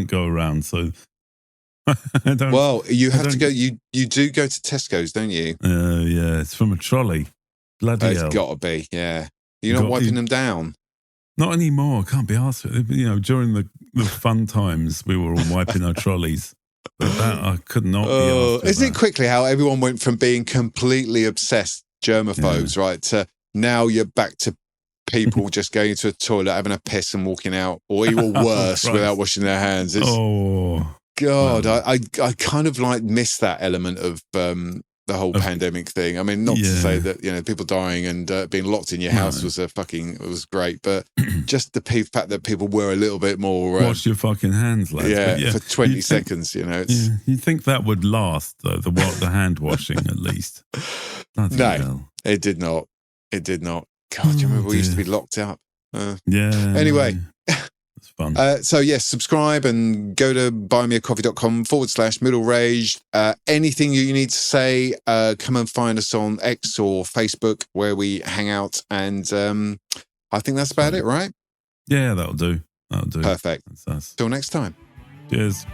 go around, so I don't. Well, you have to go. You do go to Tesco's, don't you? Yeah, it's from a trolley. Bloody hell. It's got to be. Yeah, you're not wiping them down. Not anymore. Can't be asked. During the fun times, we were all wiping our trolleys. But that I could not be asked. Isn't it quickly how everyone went from being completely obsessed germaphobes, right, to now you're back to people just going to a toilet, having a piss and walking out, or even worse, without washing their hands. God, I kind of miss that element of the whole pandemic thing. I mean, not to say that people dying and being locked in your house was was great, but just the fact that people were a little bit more wash your fucking hands, lads. For 20 seconds. You'd think that would last though. The hand washing at least. No, it did not. It did not. God, do you remember we used to be locked up? Anyway. It's fun. So yes, subscribe and go to buymeacoffee.com/middle rage. Anything you need to say, come and find us on X or Facebook where we hang out. And I think that's about it, right? Yeah, that'll do. Perfect. That's us. Till next time. Cheers.